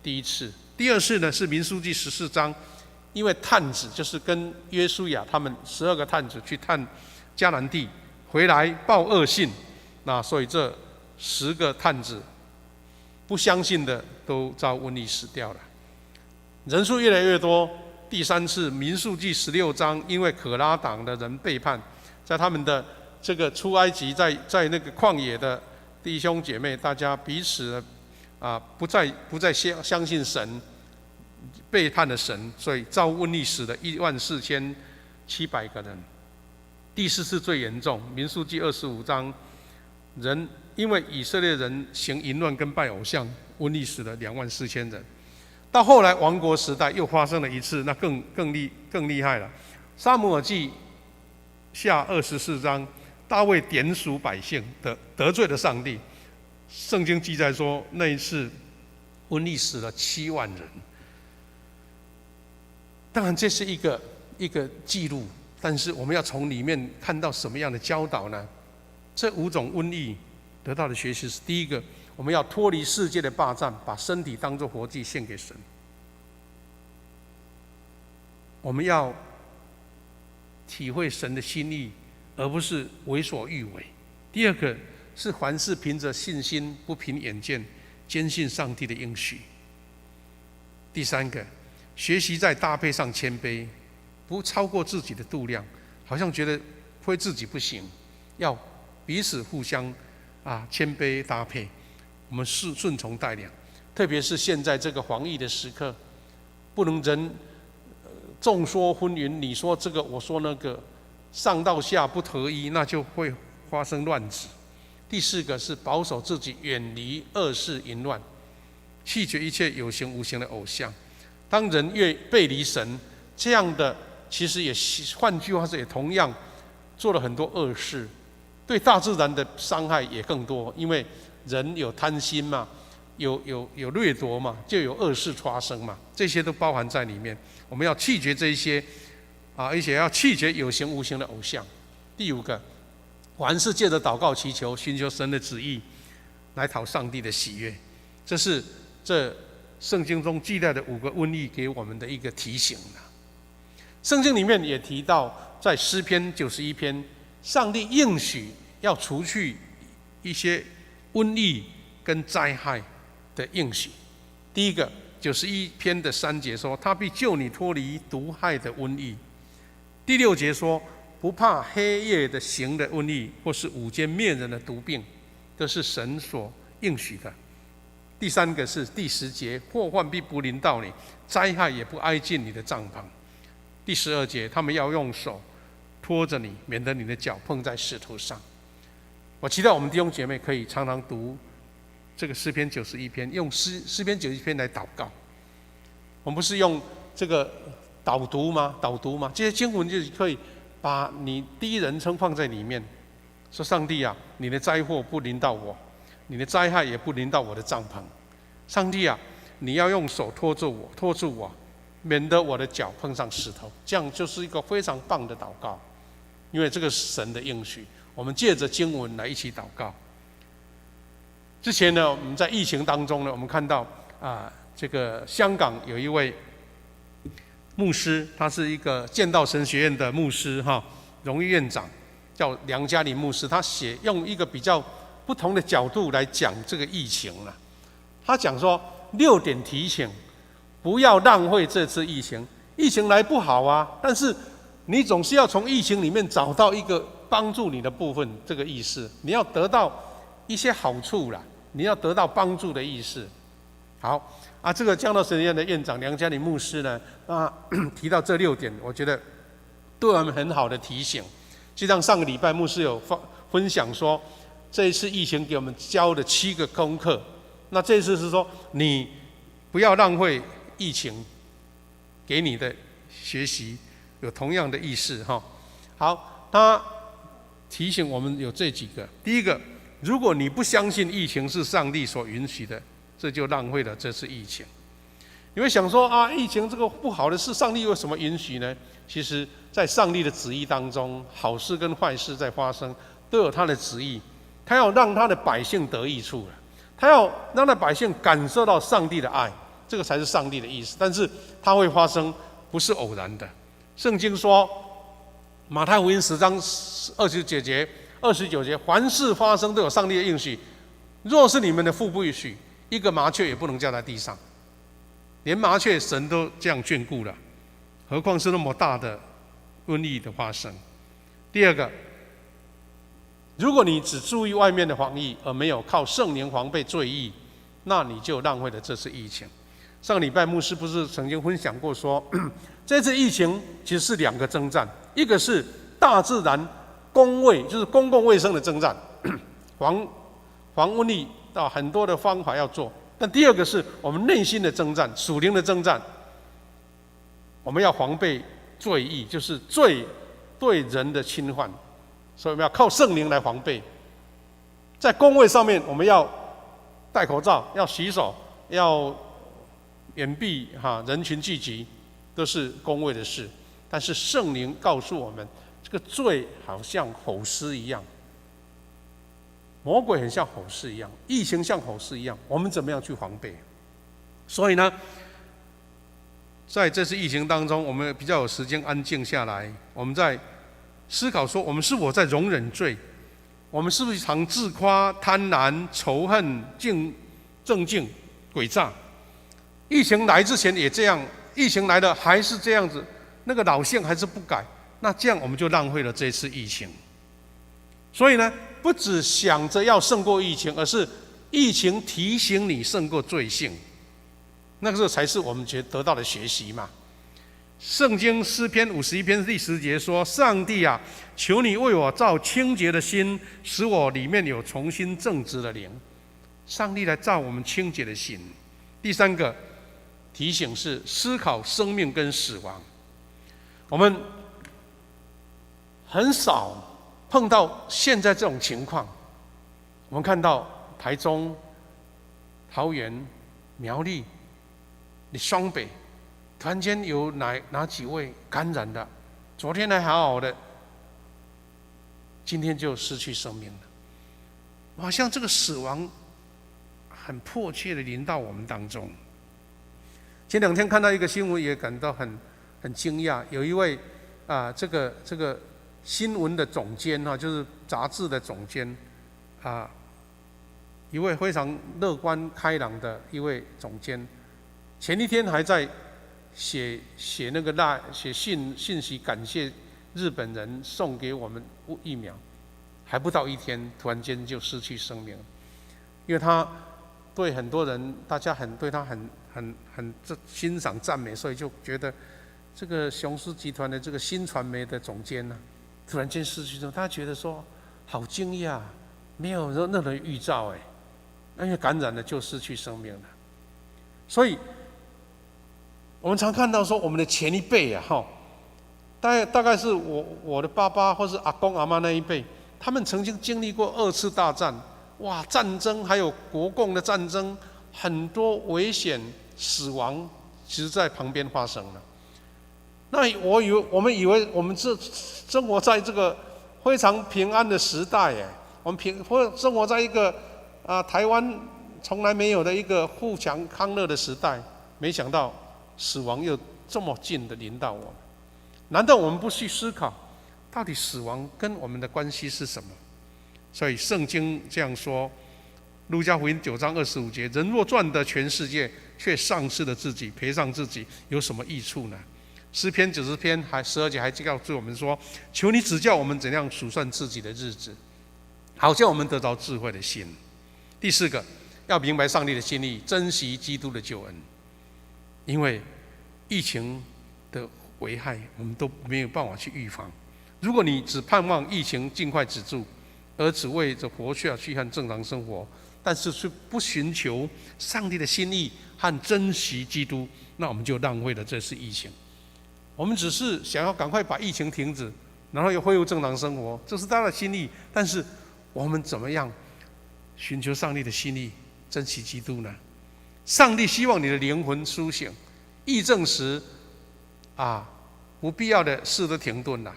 第一次。第二次呢是民数记14章，因为探子就是跟约书亚他们12个探子去探迦南地，回来报恶信，那所以这10个探子不相信的都遭瘟疫死掉了，人数越来越多。第3次民数记16章，因为可拉党的人背叛，在他们的这个出埃及，在那个旷野的弟兄姐妹，大家彼此不再相信神，背叛了神，所以遭瘟疫死了14700个人。第4次最严重，民数记25章，人因为以色列人行淫乱跟拜偶像，瘟疫死了24000人。到后来王国时代又发生了一次，那更厉害了。撒母耳记下24章，大卫点数百姓得罪了上帝。圣经记载说，那一次瘟疫死了7万人。当然这是一个记录，但是我们要从里面看到什么样的教导呢？这5种瘟疫得到的学习是：第一个，我们要脱离世界的霸占，把身体当作活祭献给神。我们要体会神的心意，而不是为所欲为。第二个是凡事凭着信心，不凭眼见，坚信上帝的应许。第三个，学习在搭配上谦卑，不超过自己的度量，好像觉得会自己不行，要彼此互相谦卑搭配，我们是顺从带领。特别是现在这个防疫的时刻，不能人众说纷纭，你说这个我说那个，上到下不合一，那就会发生乱子。第4个是保守自己，远离恶事淫乱，弃绝一切有形无形的偶像。当人越背离神，这样的其实也换句话说，也同样做了很多恶事，对大自然的伤害也更多。因为人有贪心嘛，有掠夺嘛，就有恶事发生嘛，这些都包含在里面。我们要弃绝这一些而且要弃绝有形无形的偶像。第5个，凡是借着祷告祈求，寻求神的旨意，来讨上帝的喜悦。这是这圣经中记载的5个瘟疫给我们的一个提醒。圣经里面也提到，在诗篇91篇，上帝应许要除去一些瘟疫跟灾害的应许。第一个91篇的3节说，他必救你脱离毒害的瘟疫。第6节说，不怕黑夜的行的瘟疫，或是午间灭人的毒病，都是神所应许的。第3个是第10节，祸患必不临到你，灾害也不挨近你的帐篷。第12节，他们要用手托着你，免得你的脚碰在石头上。我期待我们弟兄姐妹可以常常读这个诗篇91篇，用诗篇91篇来祷告。我们不是用这个导读吗？这些经文就可以把你第一人称放在里面，说上帝啊，你的灾祸不临到我，你的灾害也不临到我的帐篷。上帝啊，你要用手托住我，免得我的脚碰上石头。这样就是一个非常棒的祷告，因为这个是神的应许。我们借着经文来一起祷告。之前呢，我们在疫情当中呢，我们看到这个香港有一位牧师，他是一个建道神学院的牧师荣誉院长，叫梁嘉麟牧师。他用一个比较不同的角度来讲这个疫情了。他讲说6点提醒，不要浪费这次疫情。疫情来不好啊，但是你总是要从疫情里面找到一个帮助你的部分，这个意思，你要得到一些好处啦，你要得到帮助的意思。好这个江道神学院的院长梁嘉麟牧师呢，提到这6点，我觉得对我们很好的提醒。就像上个礼拜牧师有分享说，这一次疫情给我们教的7个功课，那这次是说你不要浪费疫情给你的学习，有同样的意思好，他提醒我们有这几个。第一个，如果你不相信疫情是上帝所允许的，这就浪费了这次疫情。你会想说疫情这个不好的事，上帝有什么允许呢？其实在上帝的旨意当中，好事跟坏事在发生都有他的旨意，他要让他的百姓得益处了，他要让他的百姓感受到上帝的爱，这个才是上帝的意思。但是它会发生，不是偶然的。圣经说，马太福音10章29节，凡事发生都有上帝的应许。若是你们的父不允许，一个麻雀也不能掉在地上。连麻雀神都这样眷顾了，何况是那么大的瘟疫的发生。第二个，如果你只注意外面的防疫，而没有靠圣灵防备罪疫，那你就浪费了这次疫情。上个礼拜牧师不是曾经分享过说，这次疫情其实是2个征战，一个是大自然公卫，就是公共卫生的征战，防瘟疫到很多的方法要做。但第二个是我们内心的征战，属灵的征战。我们要防备罪意，就是罪对人的侵犯，所以我们要靠圣灵来防备。在公卫上面，我们要戴口罩，要洗手，要远避人群聚集，都是公卫的事。但是圣灵告诉我们，这个罪好像吼狮一样，魔鬼很像吼狮一样，疫情像吼狮一样，我们怎么样去防备？所以呢，在这次疫情当中，我们比较有时间安静下来，我们在思考说，我们是否在容忍罪？我们是不是常自夸、贪婪、仇恨、正竞、诡诈？疫情来之前也这样，疫情来了还是这样子，那个老性还是不改，那这样我们就浪费了这次疫情。所以呢，不只想着要胜过疫情，而是疫情提醒你胜过罪性，那个时候才是我们得到的学习嘛。圣经诗篇51篇第10节说：“上帝啊，求你为我造清洁的心，使我里面有重新正直的灵。”上帝来造我们清洁的心。第3个提醒是思考生命跟死亡。我们很少碰到现在这种情况。我们看到台中、桃园、苗栗、双北，突然间有哪几位感染了？昨天还好好的，今天就失去生命了。好像这个死亡很迫切的临到我们当中。前2天看到一个新闻，也感到很惊讶。有一位这个新闻的总监就是杂志的总监一位非常乐观开朗的一位总监，前1天还在写信息感谢日本人送给我们疫苗，还不到1天，突然间就失去生命了。因为他对很多人，大家对他很欣赏赞美，所以就觉得这个雄狮集团的这个新传媒的总监突然间失去之后，他觉得说好惊讶，没有任何预兆因为感染了就失去生命了。所以我们常看到说，我们的前一辈大概是我的爸爸或是阿公阿嬷那一辈，他们曾经经历过2次大战，哇，战争还有国共的战争，很多危险、死亡，其实在旁边发生了。那我们以为我们是生活在这个非常平安的时代我们生活在一个台湾从来没有的一个富强康乐的时代，没想到死亡又这么近的临到我们。难道我们不去思考，到底死亡跟我们的关系是什么？所以圣经这样说，路加福音9章25节：人若赚得全世界，却丧失了自己，赔上自己，有什么益处呢？诗篇90篇12节还告诉我们说：求你指教我们怎样数算自己的日子，好叫我们得着智慧的心。第4个，要明白上帝的心意，珍惜基督的救恩。因为疫情的危害，我们都没有办法去预防。如果你只盼望疫情尽快止住，而只为着活下去和正常生活，但是却不寻求上帝的心意和珍惜基督，那我们就浪费了这次疫情。我们只是想要赶快把疫情停止，然后又恢复正常生活，这是他的心意。但是我们怎么样寻求上帝的心意，珍惜基督呢？上帝希望你的灵魂苏醒，疫症时不必要的事都停顿了，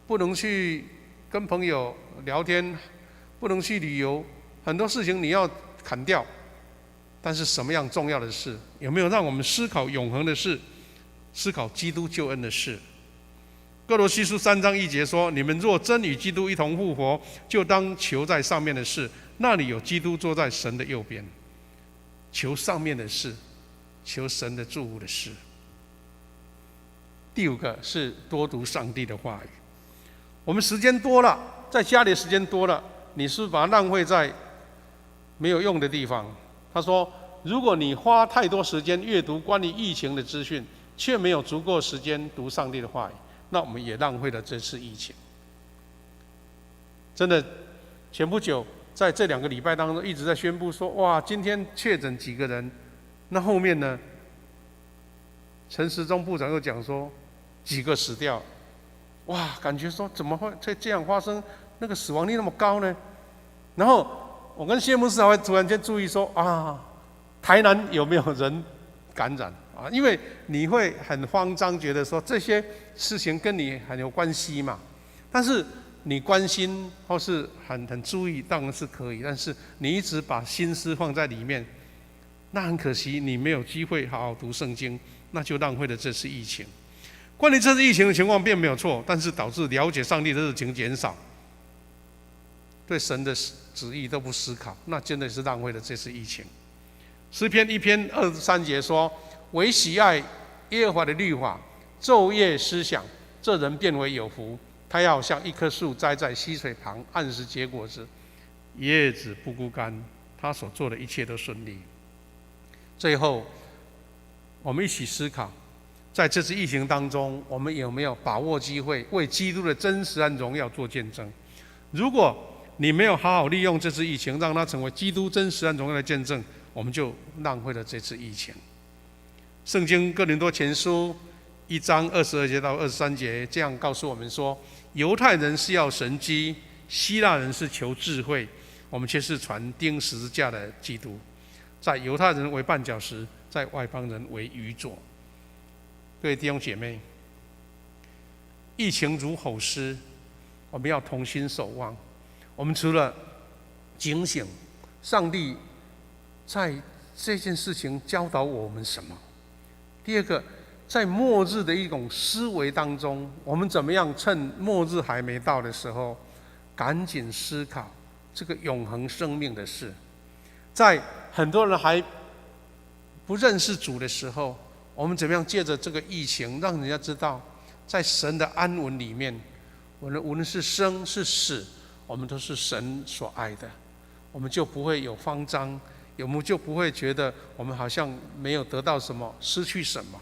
不能去跟朋友聊天，不能去旅游，很多事情你要砍掉。但是什么样重要的事？有没有让我们思考永恒的事，思考基督救恩的事？哥罗西书3章1节说：你们若真与基督一同复活，就当求在上面的事，那里有基督坐在神的右边。求上面的事，求神的祝福的事。第5个是多读上帝的话语。我们时间多了，在家里时间多了，你是不是把它浪费在没有用的地方？他说如果你花太多时间阅读关于疫情的资讯，却没有足够时间读上帝的话语，那我们也浪费了这次疫情。真的，前不久在这2个礼拜当中一直在宣布说，哇，今天确诊几个人，那后面呢，陈时中部长又讲说几个死掉，哇，感觉说怎么会这样发生，那个死亡率那么高呢？然后我跟谢牧师还会突然间注意说啊，台南有没有人感染啊？因为你会很慌张，觉得说这些事情跟你很有关系嘛。但是你关心或是很注意，当然是可以，但是你一直把心思放在里面，那很可惜，你没有机会好好读圣经，那就浪费了这次疫情。关于这次疫情的情况并没有错，但是导致了解上帝的热情减少，对神的旨意都不思考，那真的是浪费了这次疫情。诗篇1篇23节说：“唯喜爱耶和华的律法，昼夜思想，这人变为有福。他要像一棵树栽在溪水旁，按时结果子，叶子不枯干，他所做的一切都顺利。”最后，我们一起思考，在这次疫情当中，我们有没有把握机会，为基督的真实和荣耀做见证？如果你没有好好利用这次疫情，让它成为基督真实和荣耀的见证，我们就浪费了这次疫情。圣经哥林多前书1章22节到23节这样告诉我们说：犹太人是要神机，希腊人是求智慧，我们却是传钉十字架的基督。在犹太人为绊脚石，在外邦人为愚拙。各位弟兄姐妹，疫情如吼狮，我们要同心守望。我们除了警醒，上帝在这件事情教导我们什么？第二个，在末日的一种思维当中，我们怎么样趁末日还没到的时候，赶紧思考这个永恒生命的事。在很多人还不认识主的时候，我们怎么样借着这个疫情，让人家知道，在神的安稳里面，无论是生是死，我们都是神所爱的，我们就不会有慌张，我们就不会觉得我们好像没有得到什么，失去什么。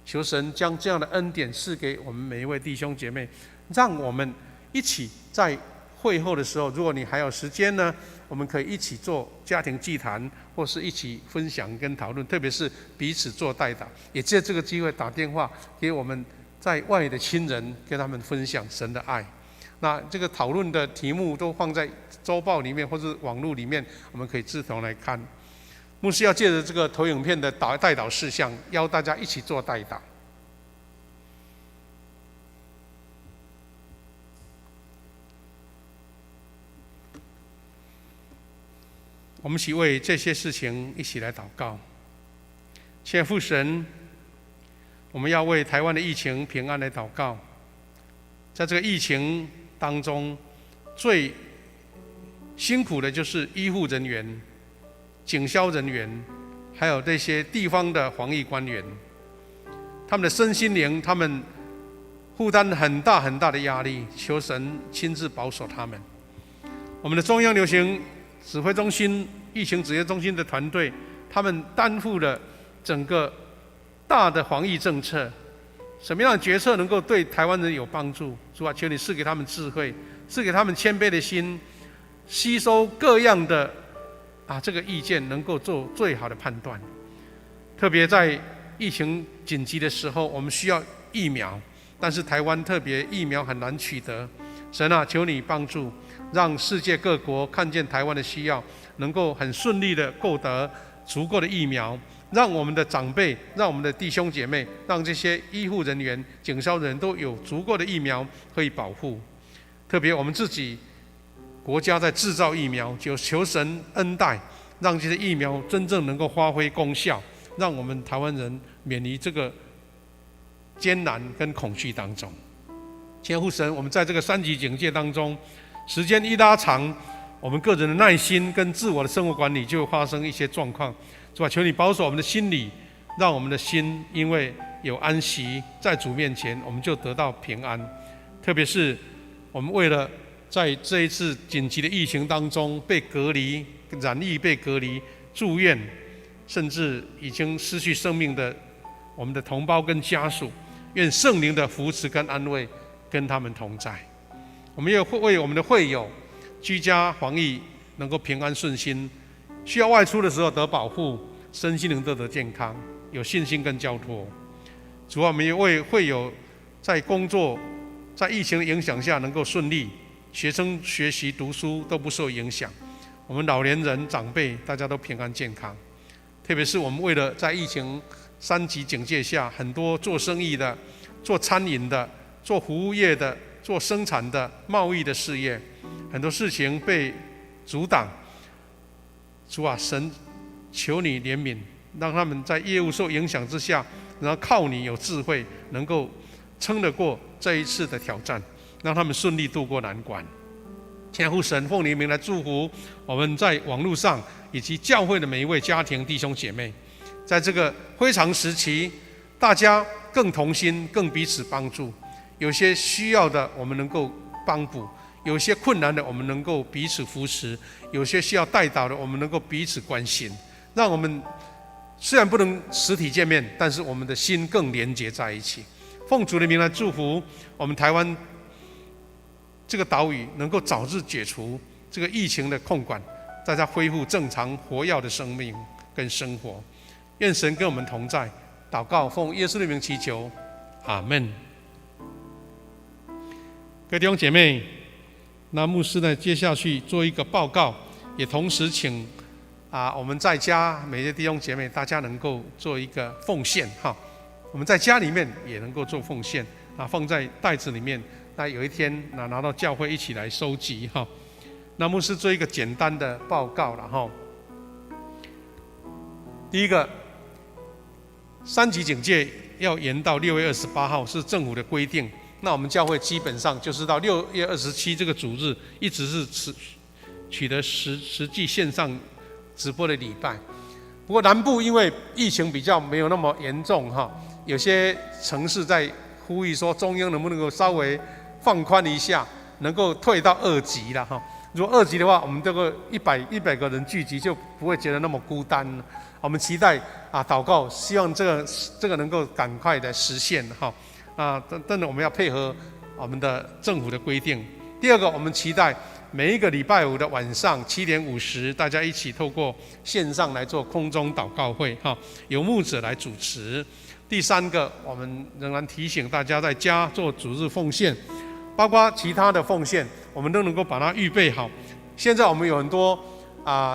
求神将这样的恩典赐给我们每一位弟兄姐妹，让我们一起在会后的时候，如果你还有时间呢，我们可以一起做家庭祭坛，或是一起分享跟讨论，特别是彼此做代祷，也借这个机会打电话给我们在外的亲人，跟他们分享神的爱。那这个讨论的题目都放在周报里面或是网络里面，我们可以志同来看。牧师要借着这个投影片的代祷事项，邀大家一起做代祷。我们一起为这些事情一起来祷告。亲爱的父神，我们要为台湾的疫情平安来祷告。在这个疫情当中，最辛苦的就是医护人员、警消人员，还有这些地方的防疫官员，他们的身心灵，他们负担很大很大的压力，求神亲自保守他们。我们的中央流行指挥中心、疫情指挥中心的团队，他们担负了整个大的防疫政策。什么样的决策能够对台湾人有帮助？主啊，求你赐给他们智慧，赐给他们谦卑的心，吸收各样的这个意见，能够做最好的判断。特别在疫情紧急的时候，我们需要疫苗，但是台湾特别疫苗很难取得。神啊，求你帮助，让世界各国看见台湾的需要，能够很顺利的购得足够的疫苗，让我们的长辈，让我们的弟兄姐妹，让这些医护人员、警消人都有足够的疫苗可以保护。特别我们自己国家在制造疫苗，就求神恩待，让这些疫苗真正能够发挥功效，让我们台湾人免离这个艰难跟恐惧当中。亲爱的父神，我们在这个3级警戒当中，时间一拉长，我们个人的耐心跟自我的生活管理就会发生一些状况。主啊，求你保守我们的心理，让我们的心因为有安息在主面前，我们就得到平安。特别是我们为了在这一次紧急的疫情当中被隔离、染疫被隔离、住院，甚至已经失去生命的我们的同胞跟家属，愿圣灵的扶持跟安慰跟他们同在。我们也为我们的会友居家防疫能够平安顺心，需要外出的时候得保护，身心灵得健康，有信心跟交托。主啊，我们也为会友在工作在疫情的影响下能够顺利，学生学习读书都不受影响，我们老年人长辈大家都平安健康。特别是我们为了在疫情3级警戒下，很多做生意的、做餐饮的、做服务业的、做生产的、贸易的事业，很多事情被阻挡。主啊，神求你怜悯，让他们在业务受影响之下，然后靠你有智慧，能够撑得过这一次的挑战，让他们顺利度过难关。天父神，奉你名来祝福我们在网络上以及教会的每一位家庭弟兄姐妹，在这个非常时期，大家更同心，更彼此帮助。有些需要的，我们能够帮补；有些困难的，我们能够彼此扶持；有些需要代祷的，我们能够彼此关心。让我们虽然不能实体见面，但是我们的心更连结在一起。奉主的名来祝福我们台湾这个岛屿能够早日解除这个疫情的控管，大家恢复正常活跃的生命跟生活。愿神跟我们同在。祷告奉耶稣的名祈求，阿们。各位弟兄姐妹，那牧师呢接下去做一个报告，也同时请我们在家每些弟兄姐妹大家能够做一个奉献哈。我们在家里面也能够做奉献放在袋子里面，那有一天拿到教会一起来收集哈。那牧师做一个简单的报告了哈。第一个，3级警戒要延到6月28号是政府的规定，那我们教会基本上就是到6月27这个主日，一直是取得实际线上直播的礼拜。不过南部因为疫情比较没有那么严重哈，有些城市在呼吁说中央能不能够稍微放宽一下，能够退到2级了哈。如果2级的话，我们这个100个人聚集就不会觉得那么孤单了。我们期待祷告，希望这个能够赶快的实现哈。但是我们要配合我们的政府的规定。第二个，我们期待每一个礼拜5的晚上7点50，大家一起透过线上来做空中祷告会哈，由牧者来主持。第三个，我们仍然提醒大家在家做主日奉献，包括其他的奉献，我们都能够把它预备好。现在我们有很多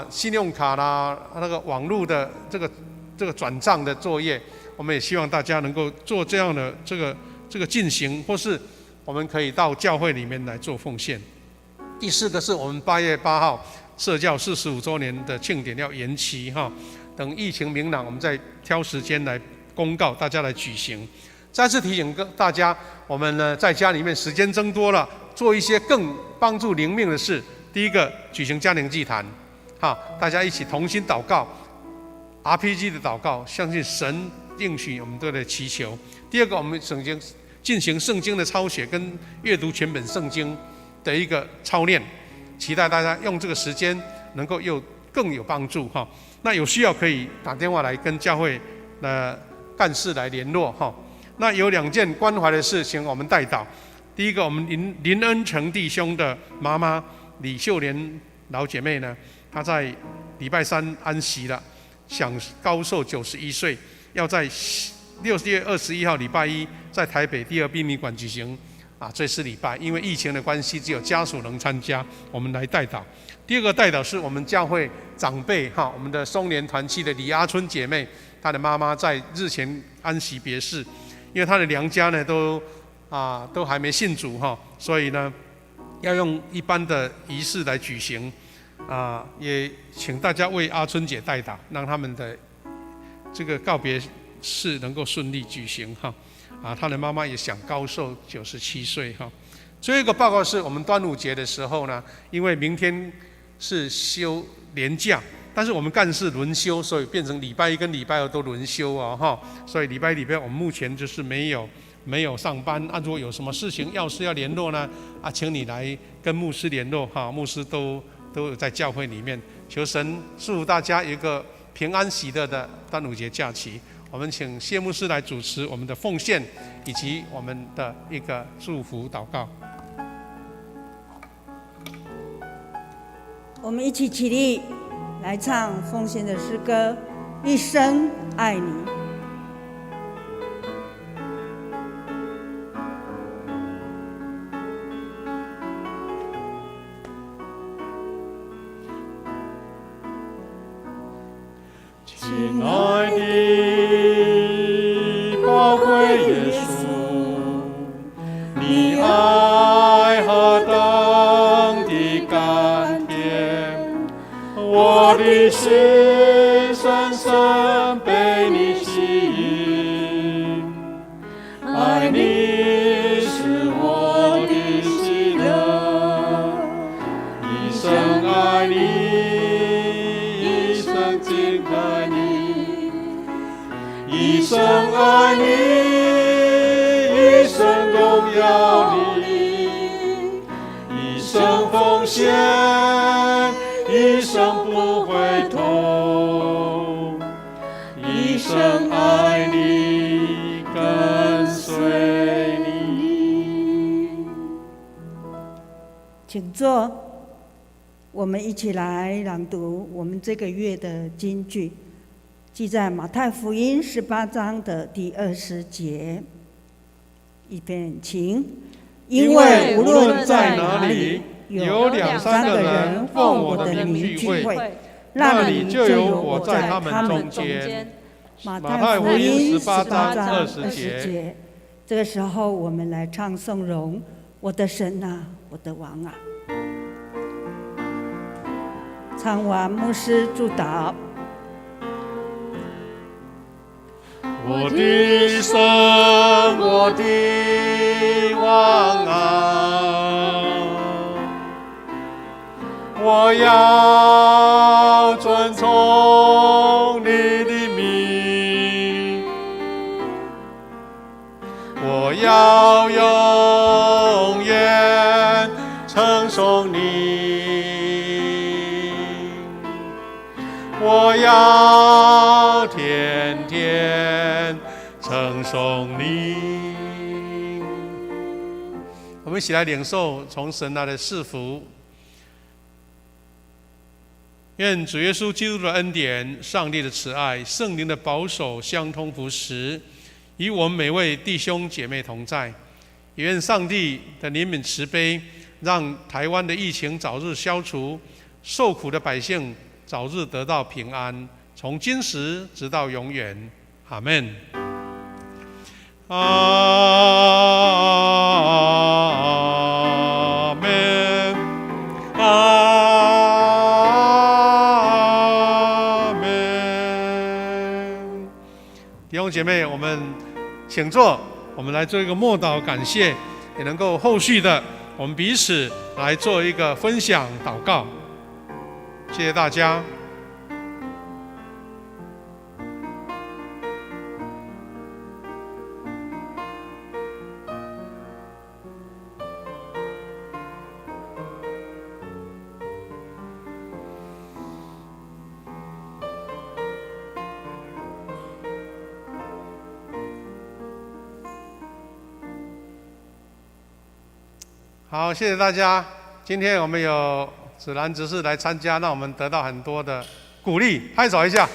信用卡啦，那个网络的这个转账的作业，我们也希望大家能够做这样的这个进行，或是我们可以到教会里面来做奉献。第四个是我们8月8号社教45周年的庆典要延期哈，等疫情明朗，我们再挑时间来公告，大家来举行。再次提醒大家，我们呢在家里面时间增多了，做一些更帮助灵命的事。第一个，举行家庭祭坛，大家一起同心祷告 ，RPG 的祷告，相信神应许我们都在祈求。第二个，我们进行圣经的抄写跟阅读全本圣经的一个操练，期待大家用这个时间能够更有帮助哈。那有需要可以打电话来跟教会干事来联络哈。那有2件关怀的事情，我们代祷。第一个，我们林恩成弟兄的妈妈李秀莲老姐妹呢，她在礼拜3安息了，享高寿91岁，要在6月21号礼拜1在台北第2殡仪馆举行这次礼拜，因为疫情的关系，只有家属能参加，我们来代祷。第二个代祷是我们教会长辈我们的松联团契的李阿春姐妹，她的妈妈在日前安息别世，因为她的娘家呢都还没信主所以呢要用一般的仪式来举行也请大家为阿春姐代祷，让他们的这个告别式能够顺利举行她的妈妈也享高寿97岁最后一个报告是我们端午节的时候呢，因为明天是休连假，但是我们干事轮休，所以变成礼拜1跟礼拜2都轮休所以礼拜1、礼拜2我们目前就是没有上班如果有什么事情要联络呢请你来跟牧师联络牧师都有在教会里面。求神祝福大家有一个平安喜乐的端午节假期。我们请谢牧师来主持我们的奉献以及我们的一个祝福祷告。我们一起起立来唱奉献的诗歌《一生爱你》。亲爱的宝贵耶稣，你爱何等的甘甜，我的心深深被你吸引，爱你是我的喜乐，一生爱你，一生敬爱你，一生爱你，一生荣耀你，一生奉献，一生不回头，一生爱你，跟随你。请坐。我们一起来朗读我们这个月的金句，记在马太福音18章的第20节。一边请，因为无论在哪里，有2、3个人奉我的名聚会，那里就有我在他们中间。马太福音18章20节。这个时候，我们来唱颂荣，我的神啊，我的王啊。唱完，牧师祝祷。我的神，我的王啊，我要遵从你的命，我要永远称颂你。我要天天称颂你。我们一起来领受从神来的赐福。愿主耶稣基督的恩典、上帝的慈爱、圣灵的保守相通服食，与我们每位弟兄姐妹同在。也愿上帝的怜悯慈悲，让台湾的疫情早日消除，受苦的百姓早日得到平安，从今时直到永远。阿们。阿们。阿们。弟兄姐妹，我们请坐，我们来做一个默祷感谢，也能够后续的我们彼此来做一个分享祷告。谢谢大家。好，谢谢大家。今天我们有子兰执事来参加，让我们得到很多的鼓励，拍手一下。